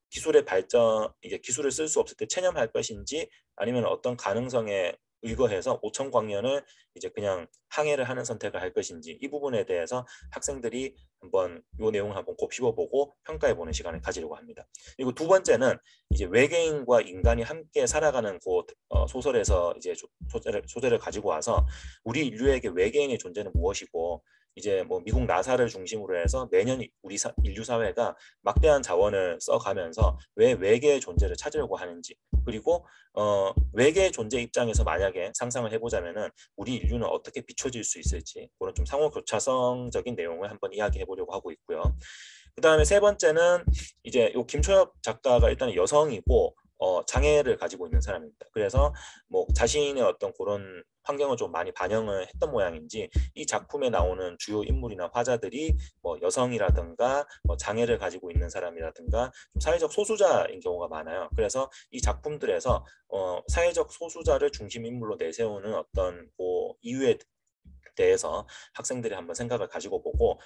기술의 발전, 이제 기술을 쓸 수 없을 때 체념할 것인지, 아니면 어떤 가능성에 의거해서 5천 광년을 이제 그냥 항해를 하는 선택을 할 것인지, 이 부분에 대해서 학생들이 한번 이 내용을 한번 곱씹어보고 평가해보는 시간을 가지려고 합니다. 그리고 두 번째는 이제 외계인과 인간이 함께 살아가는 곳 소설에서 이제 소재를 가지고 와서 우리 인류에게 외계인의 존재는 무엇이고, 이제 미국 나사를 중심으로 해서 매년 우리 인류 사회가 막대한 자원을 써가면서 왜 외계의 존재를 찾으려고 하는지, 그리고 외계의 존재 입장에서 만약에 상상을 해보자면은 우리 인류는 어떻게 비춰질 수 있을지, 그런 좀 상호 교차성적인 내용을 한번 이야기해 보려고 하고 있고요. 그 다음에 세 번째는 이제 요 김초엽 작가가 일단 여성이고 장애를 가지고 있는 사람입니다. 그래서 자신의 어떤 그런 환경을 좀 많이 반영을 했던 모양인지 이 작품에 나오는 주요 인물이나 화자들이 뭐 여성이라든가 뭐 장애를 가지고 있는 사람이라든가 좀 사회적 소수자인 경우가 많아요. 그래서 이 작품들에서 사회적 소수자를 중심 인물로 내세우는 어떤 그 이유에 대해서 학생들이 한번 생각을 가지고 보고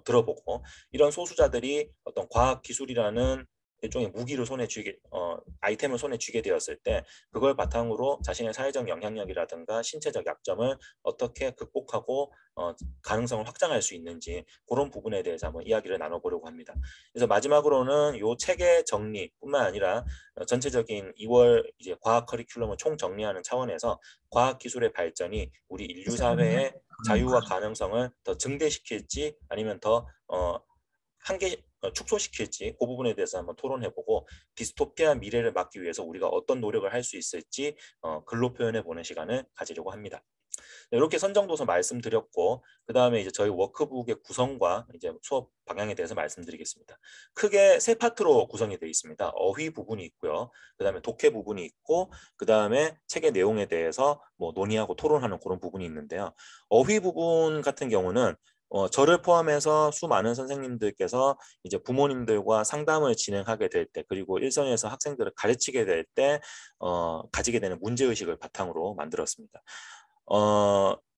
들어보고 이런 소수자들이 어떤 과학 기술이라는 일종의 무기를 손에 쥐게 아이템을 손에 쥐게 되었을 때 그걸 바탕으로 자신의 사회적 영향력이라든가 신체적 약점을 어떻게 극복하고 가능성을 확장할 수 있는지 그런 부분에 대해서 한번 이야기를 나눠보려고 합니다. 그래서 마지막으로는 이 책의 정리뿐만 아니라 전체적인 2월 이제 과학 커리큘럼을 총 정리하는 차원에서 과학 기술의 발전이 우리 인류 사회의 자유와 가능성을 더 증대시킬지 아니면 더 축소시킬지 그 부분에 대해서 한번 토론해보고 디스토피아 미래를 막기 위해서 우리가 어떤 노력을 할 수 있을지 글로 표현해보는 시간을 가지려고 합니다. 이렇게 선정도서 말씀드렸고 그 다음에 이제 저희 워크북의 구성과 이제 수업 방향에 대해서 말씀드리겠습니다. 크게 세 파트로 구성이 되어 있습니다. 어휘 부분이 있고요. 그 다음에 독해 부분이 있고 그 다음에 책의 내용에 대해서 뭐 논의하고 토론하는 그런 부분이 있는데요. 어휘 부분 같은 경우는 저를 포함해서 수많은 선생님들께서 이제 부모님들과 상담을 진행하게 될 때 그리고 일선에서 학생들을 가르치게 될 때 가지게 되는 문제의식을 바탕으로 만들었습니다.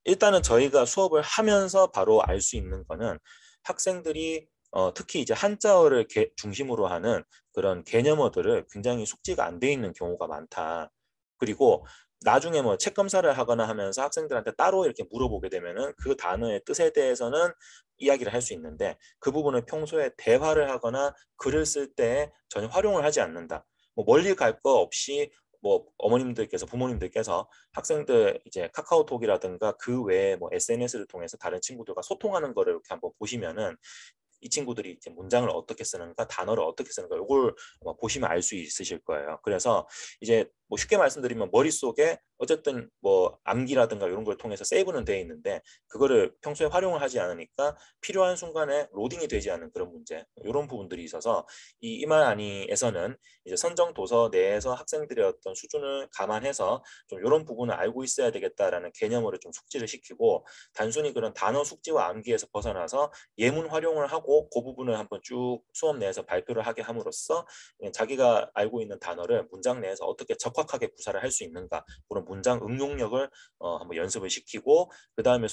일단은 저희가 수업을 하면서 바로 알 수 있는 거는 학생들이 특히 이제 한자어를 중심으로 하는 그런 개념어들을 굉장히 숙지가 안 돼 있는 경우가 많다. 그리고 나중에 뭐 책 검사를 하거나 하면서 학생들한테 따로 이렇게 물어보게 되면은 그 단어의 뜻에 대해서는 이야기를 할 수 있는데 그 부분을 평소에 대화를 하거나 글을 쓸 때 전혀 활용을 하지 않는다. 뭐 멀리 갈 거 없이 뭐 어머님들께서 부모님들께서 학생들 이제 카카오톡이라든가 그 외에 뭐 SNS를 통해서 다른 친구들과 소통하는 거를 이렇게 한번 보시면은 이 친구들이 이제 문장을 어떻게 쓰는가, 단어를 어떻게 쓰는가, 이걸 보시면 알 수 있으실 거예요. 그래서 이제 뭐 쉽게 말씀드리면 머릿속에 어쨌든 뭐 암기라든가 이런 걸 통해서 세이브는 돼 있는데 그거를 평소에 활용을 하지 않으니까 필요한 순간에 로딩이 되지 않는 그런 문제, 이런 부분들이 있어서 이 이말아니에서는 이제 선정 도서 내에서 학생들의 어떤 수준을 감안해서 좀 이런 부분을 알고 있어야 되겠다라는 개념으로 좀 숙지를 시키고 단순히 그런 단어 숙지와 암기에서 벗어나서 예문 활용을 하고 그 부분을 한번 쭉 수업 내에서 발표를 하게 함으로써 자기가 알고 있는 단어를 문장 내에서 어떻게 적확하게 구사를 할 수 있는가 그런 문장 응용력을 한번 연습을 시키고 그 다음에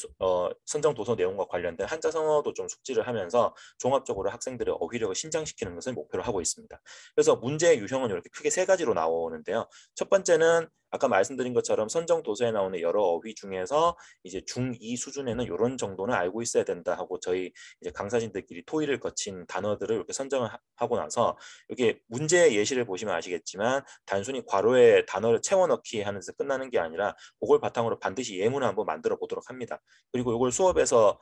선정 도서 내용과 관련된 한자성어도 좀 숙지를 하면서 종합적으로 학생들의 어휘력을 신장시키는 것을 목표로 하고 있습니다. 그래서 문제의 유형은 이렇게 크게 세 가지로 나오는데요. 첫 번째는 아까 말씀드린 것처럼 선정 도서에 나오는 여러 어휘 중에서 이제 중2 수준에는 이런 정도는 알고 있어야 된다 하고 저희 이제 강사진들끼리 토의를 거친 단어들을 이렇게 선정을 하고 나서 이게 문제 예시를 보시면 아시겠지만 단순히 괄호에 단어를 채워 넣기 하는 데서 끝나는 게 아니라 그걸 바탕으로 반드시 예문을 한번 만들어 보도록 합니다. 그리고 이걸 수업에서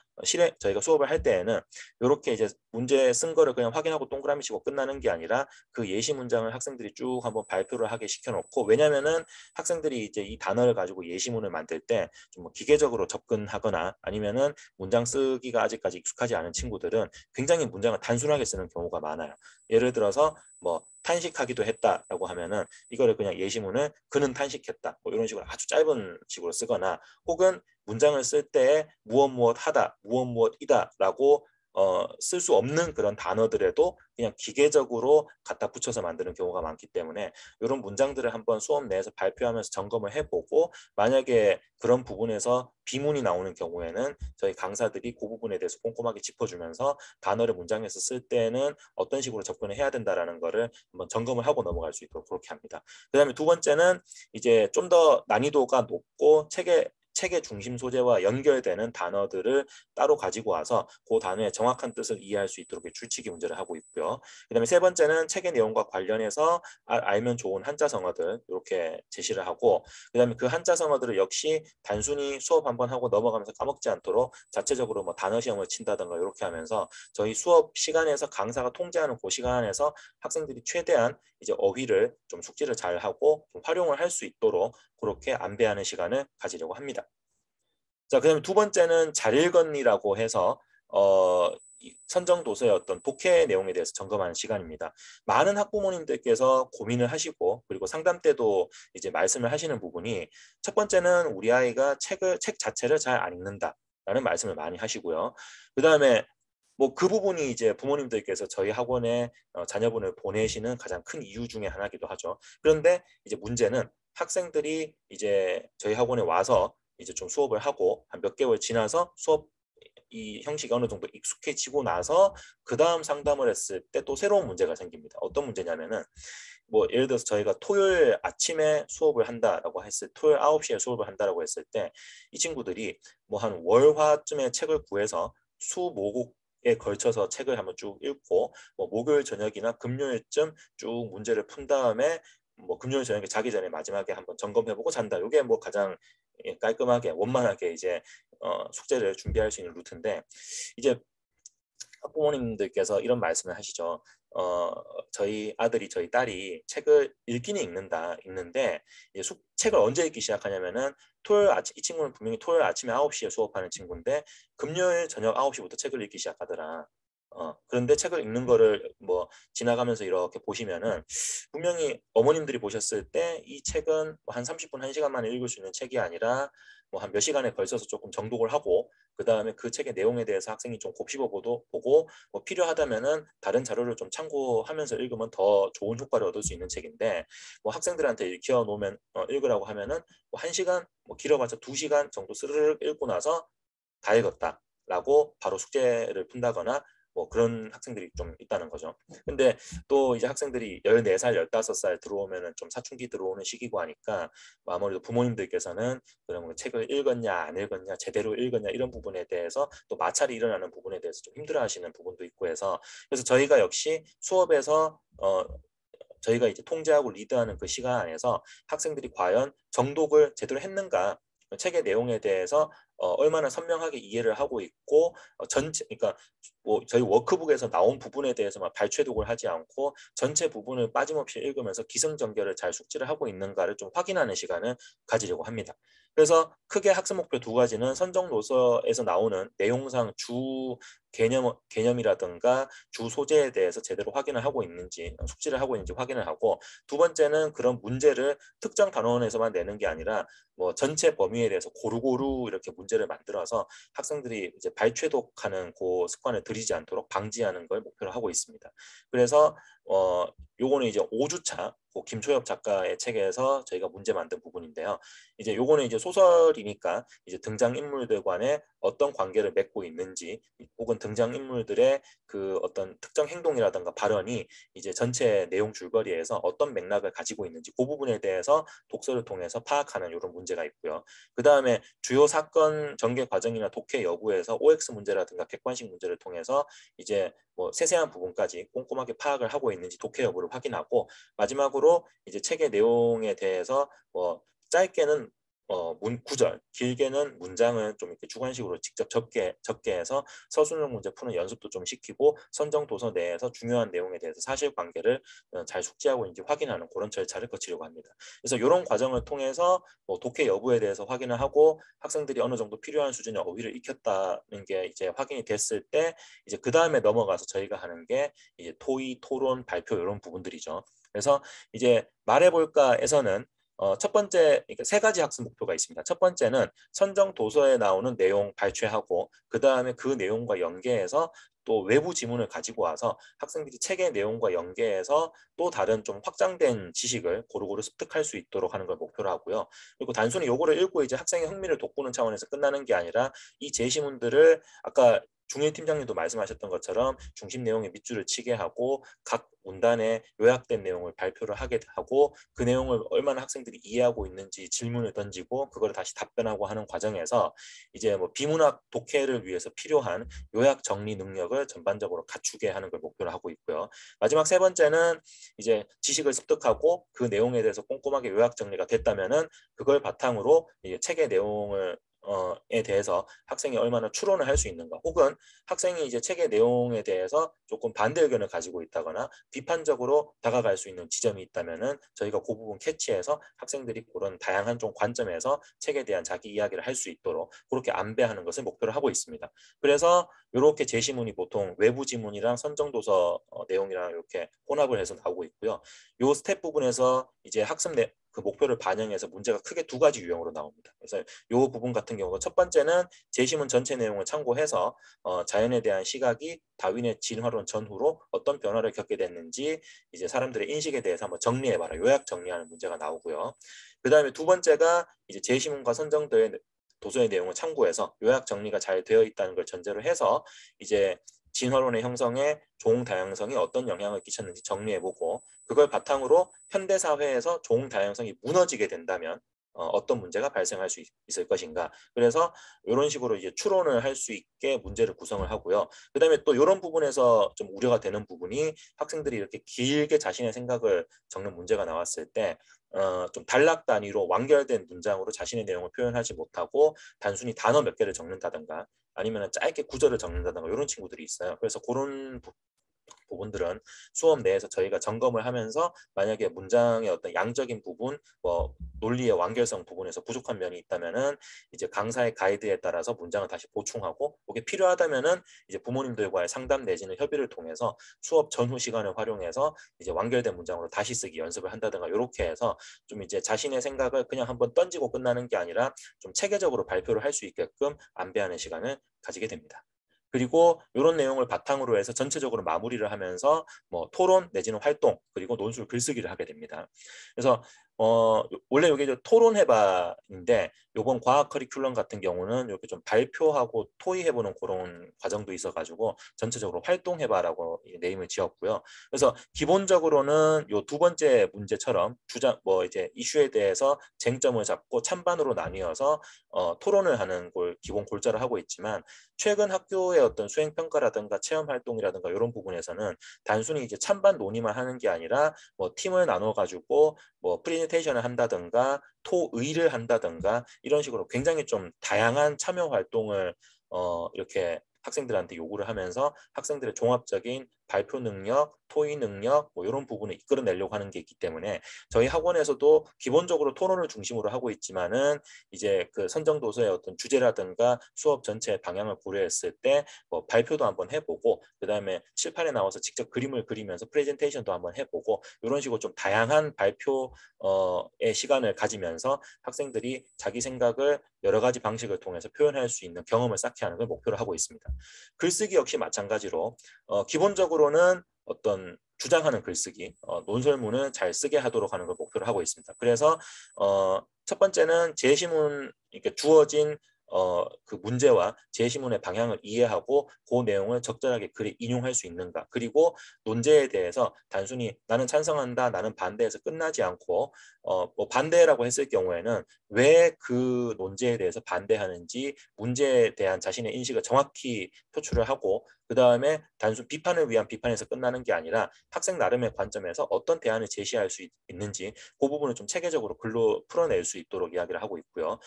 저희가 수업을 할 때에는 이렇게 이제 문제 쓴 거를 그냥 확인하고 동그라미 치고 끝나는 게 아니라 그 예시 문장을 학생들이 쭉 한번 발표를 하게 시켜놓고 왜냐면은 학생들이 이제 이 단어를 가지고 예시문을 만들 때 좀 뭐 기계적으로 접근하거나 아니면은 문장 쓰기가 아직까지 익숙하지 않은 친구들은 굉장히 문장을 단순하게 쓰는 경우가 많아요. 예를 들어서 뭐 탄식하기도 했다라고 하면은 이거를 그냥 예시문을 그는 탄식했다 뭐 이런 식으로 아주 짧은 식으로 쓰거나 혹은 문장을 쓸 때 무엇 무엇 하다 무엇 무엇이다라고 쓸 수 없는 그런 단어들에도 그냥 기계적으로 갖다 붙여서 만드는 경우가 많기 때문에 이런 문장들을 한번 수업 내에서 발표하면서 점검을 해보고 만약에 그런 부분에서 비문이 나오는 경우에는 저희 강사들이 그 부분에 대해서 꼼꼼하게 짚어주면서 단어를 문장에서 쓸 때는 어떤 식으로 접근을 해야 된다라는 거를 한번 점검을 하고 넘어갈 수 있도록 그렇게 합니다. 그 다음에 두 번째는 이제 좀 더 난이도가 높고 책의 중심 소재와 연결되는 단어들을 따로 가지고 와서 그 단어의 정확한 뜻을 이해할 수 있도록 줄치기 문제를 하고 있고요. 그 다음에 세 번째는 책의 내용과 관련해서 알면 좋은 한자성어들 이렇게 제시를 하고 그 다음에 그 한자성어들을 역시 단순히 수업 한번 하고 넘어가면서 까먹지 않도록 자체적으로 뭐 단어 시험을 친다든가 이렇게 하면서 저희 수업 시간에서 강사가 통제하는 그 시간에서 학생들이 최대한 이제 어휘를 좀 숙지를 잘 하고 좀 활용을 할 수 있도록 그렇게 안배하는 시간을 가지려고 합니다. 자, 그다음에 두 번째는 잘 읽었니라고 해서 선정 도서의 어떤 독해 내용에 대해서 점검하는 시간입니다. 많은 학부모님들께서 고민을 하시고 그리고 그리고 상담 때도 이제 말씀을 하시는 부분이 첫 번째는 우리 아이가 책 자체를 잘 안 읽는다라는 말씀을 많이 하시고요. 그 다음에 뭐 그 부분이 이제 부모님들께서 저희 학원에 자녀분을 보내시는 가장 큰 이유 중에 하나이기도 하죠. 그런데 이제 문제는 학생들이 이제 저희 학원에 와서 이제 좀 수업을 하고 한 몇 개월 지나서 수업 이 형식이 어느 정도 익숙해지고 나서 그 다음 상담을 했을 때 또 새로운 문제가 생깁니다. 어떤 문제냐면은 뭐 예를 들어서 저희가 토요일 아침에 수업을 한다라고 했을 토요일 9시에 수업을 한다라고 했을 때 이 친구들이 뭐 한 월화쯤에 책을 구해서 수목에 걸쳐서 책을 한번 쭉 읽고 뭐 목요일 저녁이나 금요일쯤 쭉 문제를 푼 다음에 뭐 금요일 저녁에 자기 전에 마지막에 한번 점검해보고 잔다. 이게 뭐 가장 깔끔하게 원만하게 이제 숙제를 준비할 수 있는 루트인데 이제 학부모님들께서 이런 말씀을 하시죠. 저희 아들이 저희 딸이 책을 읽기는 읽는데 이제 책을 언제 읽기 시작하냐면은 토요일 아침 이 친구는 분명히 토요일 아침에 9시에 수업하는 친구인데 금요일 저녁 9시부터 책을 읽기 시작하더라. 그런데 책을 읽는 거를 뭐 지나가면서 이렇게 보시면은 분명히 어머님들이 보셨을 때 이 책은 뭐 한 30분, 1시간 만에 읽을 수 있는 책이 아니라 뭐 한 몇 시간에 걸쳐서 조금 정독을 하고 그 다음에 그 책의 내용에 대해서 학생이 좀 곱씹어 보고 뭐 필요하다면은 다른 자료를 좀 참고하면서 읽으면 더 좋은 효과를 얻을 수 있는 책인데 뭐 학생들한테 읽혀 놓으면 읽으라고 하면은 뭐 1시간 뭐 길어봤자 2시간 정도 스르륵 읽고 나서 다 읽었다라고 바로 숙제를 푼다거나 뭐 그런 학생들이 좀 있다는 거죠. 근데 또 이제 학생들이 14살, 15살 들어오면은 좀 사춘기 들어오는 시기고 하니까 아무래도 부모님들께서는 그러면 책을 읽었냐 안 읽었냐 제대로 읽었냐 이런 부분에 대해서 또 마찰이 일어나는 부분에 대해서 좀 힘들어하시는 부분도 있고 해서 그래서 저희가 역시 수업에서 저희가 이제 통제하고 리드하는 그 시간 안에서 학생들이 과연 정독을 제대로 했는가 책의 내용에 대해서 얼마나 선명하게 이해를 하고 있고 전체 그러니까 뭐 저희 워크북에서 나온 부분에 대해서만 발췌독을 하지 않고 전체 부분을 빠짐없이 읽으면서 기승전결을 잘 숙지를 하고 있는가를 좀 확인하는 시간을 가지려고 합니다. 그래서 크게 학습 목표 두 가지는 선정 노서에서 나오는 내용상 주 개념이라든가 주 소재에 대해서 제대로 확인을 하고 있는지 숙지를 하고 있는지 확인을 하고 두 번째는 그런 문제를 특정 단원에서만 내는 게 아니라 뭐 전체 범위에 대해서 고루고루 이렇게 문제를 만들어서 학생들이 이제 발췌독하는 그 습관을 들이지 않도록 방지하는 걸 목표로 하고 있습니다. 그래서 요거는 이제 5주차 김초엽 작가의 책에서 저희가 문제 만든 부분인데요. 이제 요거는 이제 소설이니까 이제 등장인물들 간에 어떤 관계를 맺고 있는지 혹은 등장인물들의 그 어떤 특정 행동이라든가 발언이 이제 전체 내용 줄거리에서 어떤 맥락을 가지고 있는지 그 부분에 대해서 독서를 통해서 파악하는 이런 문제가 있고요. 그 다음에 주요 사건 전개 과정이나 독해 여부에서 OX 문제라든가 객관식 문제를 통해서 이제 뭐 세세한 부분까지 꼼꼼하게 파악을 하고 있는지 독해 여부를 확인하고 마지막으로 이제 책의 내용에 대해서 뭐 짧게는 구절, 길게는 문장을 좀 이렇게 주관식으로 직접 적게 해서 서술형 문제 푸는 연습도 좀 시키고 선정 도서 내에서 중요한 내용에 대해서 사실관계를 잘 숙지하고 있는지 확인하는 그런 절차를 거치려고 합니다. 그래서 이런 과정을 통해서 뭐 독해 여부에 대해서 확인을 하고 학생들이 어느 정도 필요한 수준의 어휘를 익혔다는 게 이제 확인이 됐을 때 이제 그 다음에 넘어가서 저희가 하는 게 이제 토의, 토론, 발표 이런 부분들이죠. 그래서 이제 말해볼까에서는 첫 번째 그러니까 세 가지 학습 목표가 있습니다. 첫 번째는 선정 도서에 나오는 내용 발췌하고 그 다음에 그 내용과 연계해서 또 외부 지문을 가지고 와서 학생들이 책의 내용과 연계해서 또 다른 좀 확장된 지식을 고루고루 습득할 수 있도록 하는 걸 목표로 하고요. 그리고 단순히 요거를 읽고 이제 학생의 흥미를 돋구는 차원에서 끝나는 게 아니라 이 제시문들을 아까 중일 팀장님도 말씀하셨던 것처럼 중심 내용에 밑줄을 치게 하고 각 문단에 요약된 내용을 발표를 하게 하고 그 내용을 얼마나 학생들이 이해하고 있는지 질문을 던지고 그걸 다시 답변하고 하는 과정에서 이제 뭐 비문학 독해를 위해서 필요한 요약 정리 능력을 전반적으로 갖추게 하는 걸 목표로 하고 있고요. 마지막 세 번째는 이제 지식을 습득하고 그 내용에 대해서 꼼꼼하게 요약 정리가 됐다면은 그걸 바탕으로 이제 책의 내용을 에 대해서 학생이 얼마나 추론을 할 수 있는가, 혹은 학생이 이제 책의 내용에 대해서 조금 반대 의견을 가지고 있다거나 비판적으로 다가갈 수 있는 지점이 있다면은 저희가 그 부분 캐치해서 학생들이 그런 다양한 좀 관점에서 책에 대한 자기 이야기를 할 수 있도록 그렇게 안배하는 것을 목표로 하고 있습니다. 그래서 이렇게 제시문이 보통 외부 지문이랑 선정도서 내용이랑 이렇게 혼합을 해서 나오고 있고요. 요 스텝 부분에서 이제 학습 그 목표를 반영해서 문제가 크게 두 가지 유형으로 나옵니다. 그래서 이 부분 같은 경우 첫 번째는 제시문 전체 내용을 참고해서 자연에 대한 시각이 다윈의 진화론 전후로 어떤 변화를 겪게 됐는지 이제 사람들의 인식에 대해서 한번 정리해봐라, 요약 정리하는 문제가 나오고요. 그 다음에 두 번째가 이제 제시문과 선정도의 도서의 내용을 참고해서 요약 정리가 잘 되어 있다는 걸 전제로 해서 이제 진화론의 형성에 종 다양성이 어떤 영향을 끼쳤는지 정리해보고, 그걸 바탕으로 현대 사회에서 종 다양성이 무너지게 된다면 어떤 문제가 발생할 수 있을 것인가. 그래서 이런 식으로 이제 추론을 할 수 있게 문제를 구성을 하고요. 그다음에 또 이런 부분에서 좀 우려가 되는 부분이, 학생들이 이렇게 길게 자신의 생각을 적는 문제가 나왔을 때 좀 단락 단위로 완결된 문장으로 자신의 내용을 표현하지 못하고 단순히 단어 몇 개를 적는다든가 아니면 짧게 구절을 적는다든가 이런 친구들이 있어요. 그래서 그런 부분들은 수업 내에서 저희가 점검을 하면서 만약에 문장의 어떤 양적인 부분, 뭐 논리의 완결성 부분에서 부족한 면이 있다면은 이제 강사의 가이드에 따라서 문장을 다시 보충하고, 그게 필요하다면은 이제 부모님들과의 상담 내지는 협의를 통해서 수업 전후 시간을 활용해서 이제 완결된 문장으로 다시 쓰기 연습을 한다든가 이렇게 해서 좀 이제 자신의 생각을 그냥 한번 던지고 끝나는 게 아니라 좀 체계적으로 발표를 할 수 있게끔 안배하는 시간을 가지게 됩니다. 그리고 이런 내용을 바탕으로 해서 전체적으로 마무리를 하면서 뭐 토론 내지는 활동, 그리고 논술 글쓰기를 하게 됩니다. 그래서 원래 이게 토론해봐인데 이번 과학 커리큘럼 같은 경우는 이렇게 좀 발표하고 토의해보는 그런 과정도 있어가지고 전체적으로 활동해봐라고 네임을 지었고요. 그래서 기본적으로는 요 두 번째 문제처럼 주장 뭐 이제 이슈에 대해서 쟁점을 잡고 찬반으로 나뉘어서 토론을 하는 걸 기본 골자로 하고 있지만, 최근 학교의 어떤 수행평가라든가 체험활동이라든가 이런 부분에서는 단순히 이제 찬반 논의만 하는 게 아니라 뭐 팀을 나눠가지고 뭐 프레젠테이션을 한다든가 토의를 한다든가 이런 식으로 굉장히 좀 다양한 참여 활동을 이렇게 학생들한테 요구를 하면서 학생들의 종합적인 발표 능력, 토의 능력 뭐 이런 부분을 이끌어내려고 하는 게 있기 때문에 저희 학원에서도 기본적으로 토론을 중심으로 하고 있지만은 이제 그 선정 도서의 어떤 주제라든가 수업 전체의 방향을 고려했을 때 뭐 발표도 한번 해보고, 그 다음에 칠판에 나와서 직접 그림을 그리면서 프레젠테이션도 한번 해보고 이런 식으로 좀 다양한 발표의 시간을 가지면서 학생들이 자기 생각을 여러 가지 방식을 통해서 표현할 수 있는 경험을 쌓게 하는 걸 목표로 하고 있습니다. 글쓰기 역시 마찬가지로 기본적으로는 어떤 주장하는 글쓰기, 논설문을 잘 쓰게 하도록 하는 걸 목표로 하고 있습니다. 그래서 첫 번째는 제시문, 이렇게 주어진 그 문제와 제시문의 방향을 이해하고 그 내용을 적절하게 글에 인용할 수 있는가, 그리고 논제에 대해서 단순히 나는 찬성한다, 나는 반대해서 끝나지 않고 뭐 반대라고 했을 경우에는 왜 그 논제에 대해서 반대하는지 문제에 대한 자신의 인식을 정확히 표출을 하고, 그 다음에 단순 비판을 위한 비판에서 끝나는 게 아니라 학생 나름의 관점에서 어떤 대안을 제시할 수 있는지 그 부분을 좀 체계적으로 글로 풀어낼 수 있도록 이야기를 하고 있고요.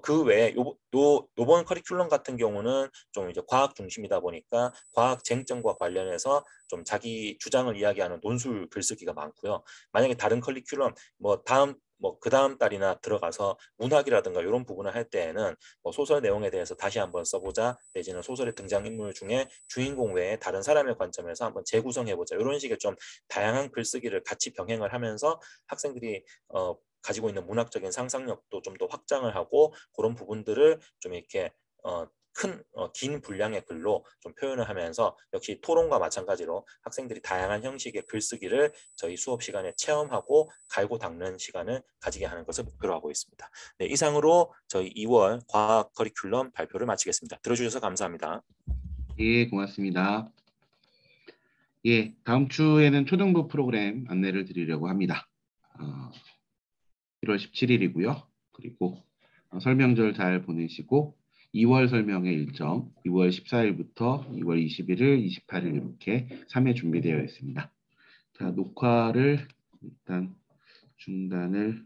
그 외에 요번 커리큘럼 같은 경우는 좀 이제 과학 중심이다 보니까 과학 쟁점과 관련해서 좀 자기 주장을 이야기하는 논술 글쓰기가 많고요. 만약에 다른 커리큘럼 그 다음 달이나 들어가서 문학이라든가 이런 부분을 할 때에는 뭐 소설 내용에 대해서 다시 한번 써보자, 내지는 소설의 등장인물 중에 주인공 외에 다른 사람의 관점에서 한번 재구성해보자, 이런 식의 좀 다양한 글쓰기를 같이 병행을 하면서 학생들이 가지고 있는 문학적인 상상력도 좀 더 확장을 하고 그런 부분들을 좀 이렇게 긴 분량의 글로 좀 표현을 하면서, 역시 토론과 마찬가지로 학생들이 다양한 형식의 글쓰기를 저희 수업 시간에 체험하고 갈고 닦는 시간을 가지게 하는 것을 목표로 하고 있습니다. 네, 이상으로 저희 2월 과학 커리큘럼 발표를 마치겠습니다. 들어주셔서 감사합니다.
예, 고맙습니다. 예, 다음 주에는 초등부 프로그램 안내를 드리려고 합니다. 1월 17일이고요. 그리고 설명절 잘 보내시고 2월 설명의 일정 2월 14일부터 2월 21일, 28일 이렇게 3회 준비되어 있습니다. 자, 녹화를 일단 중단을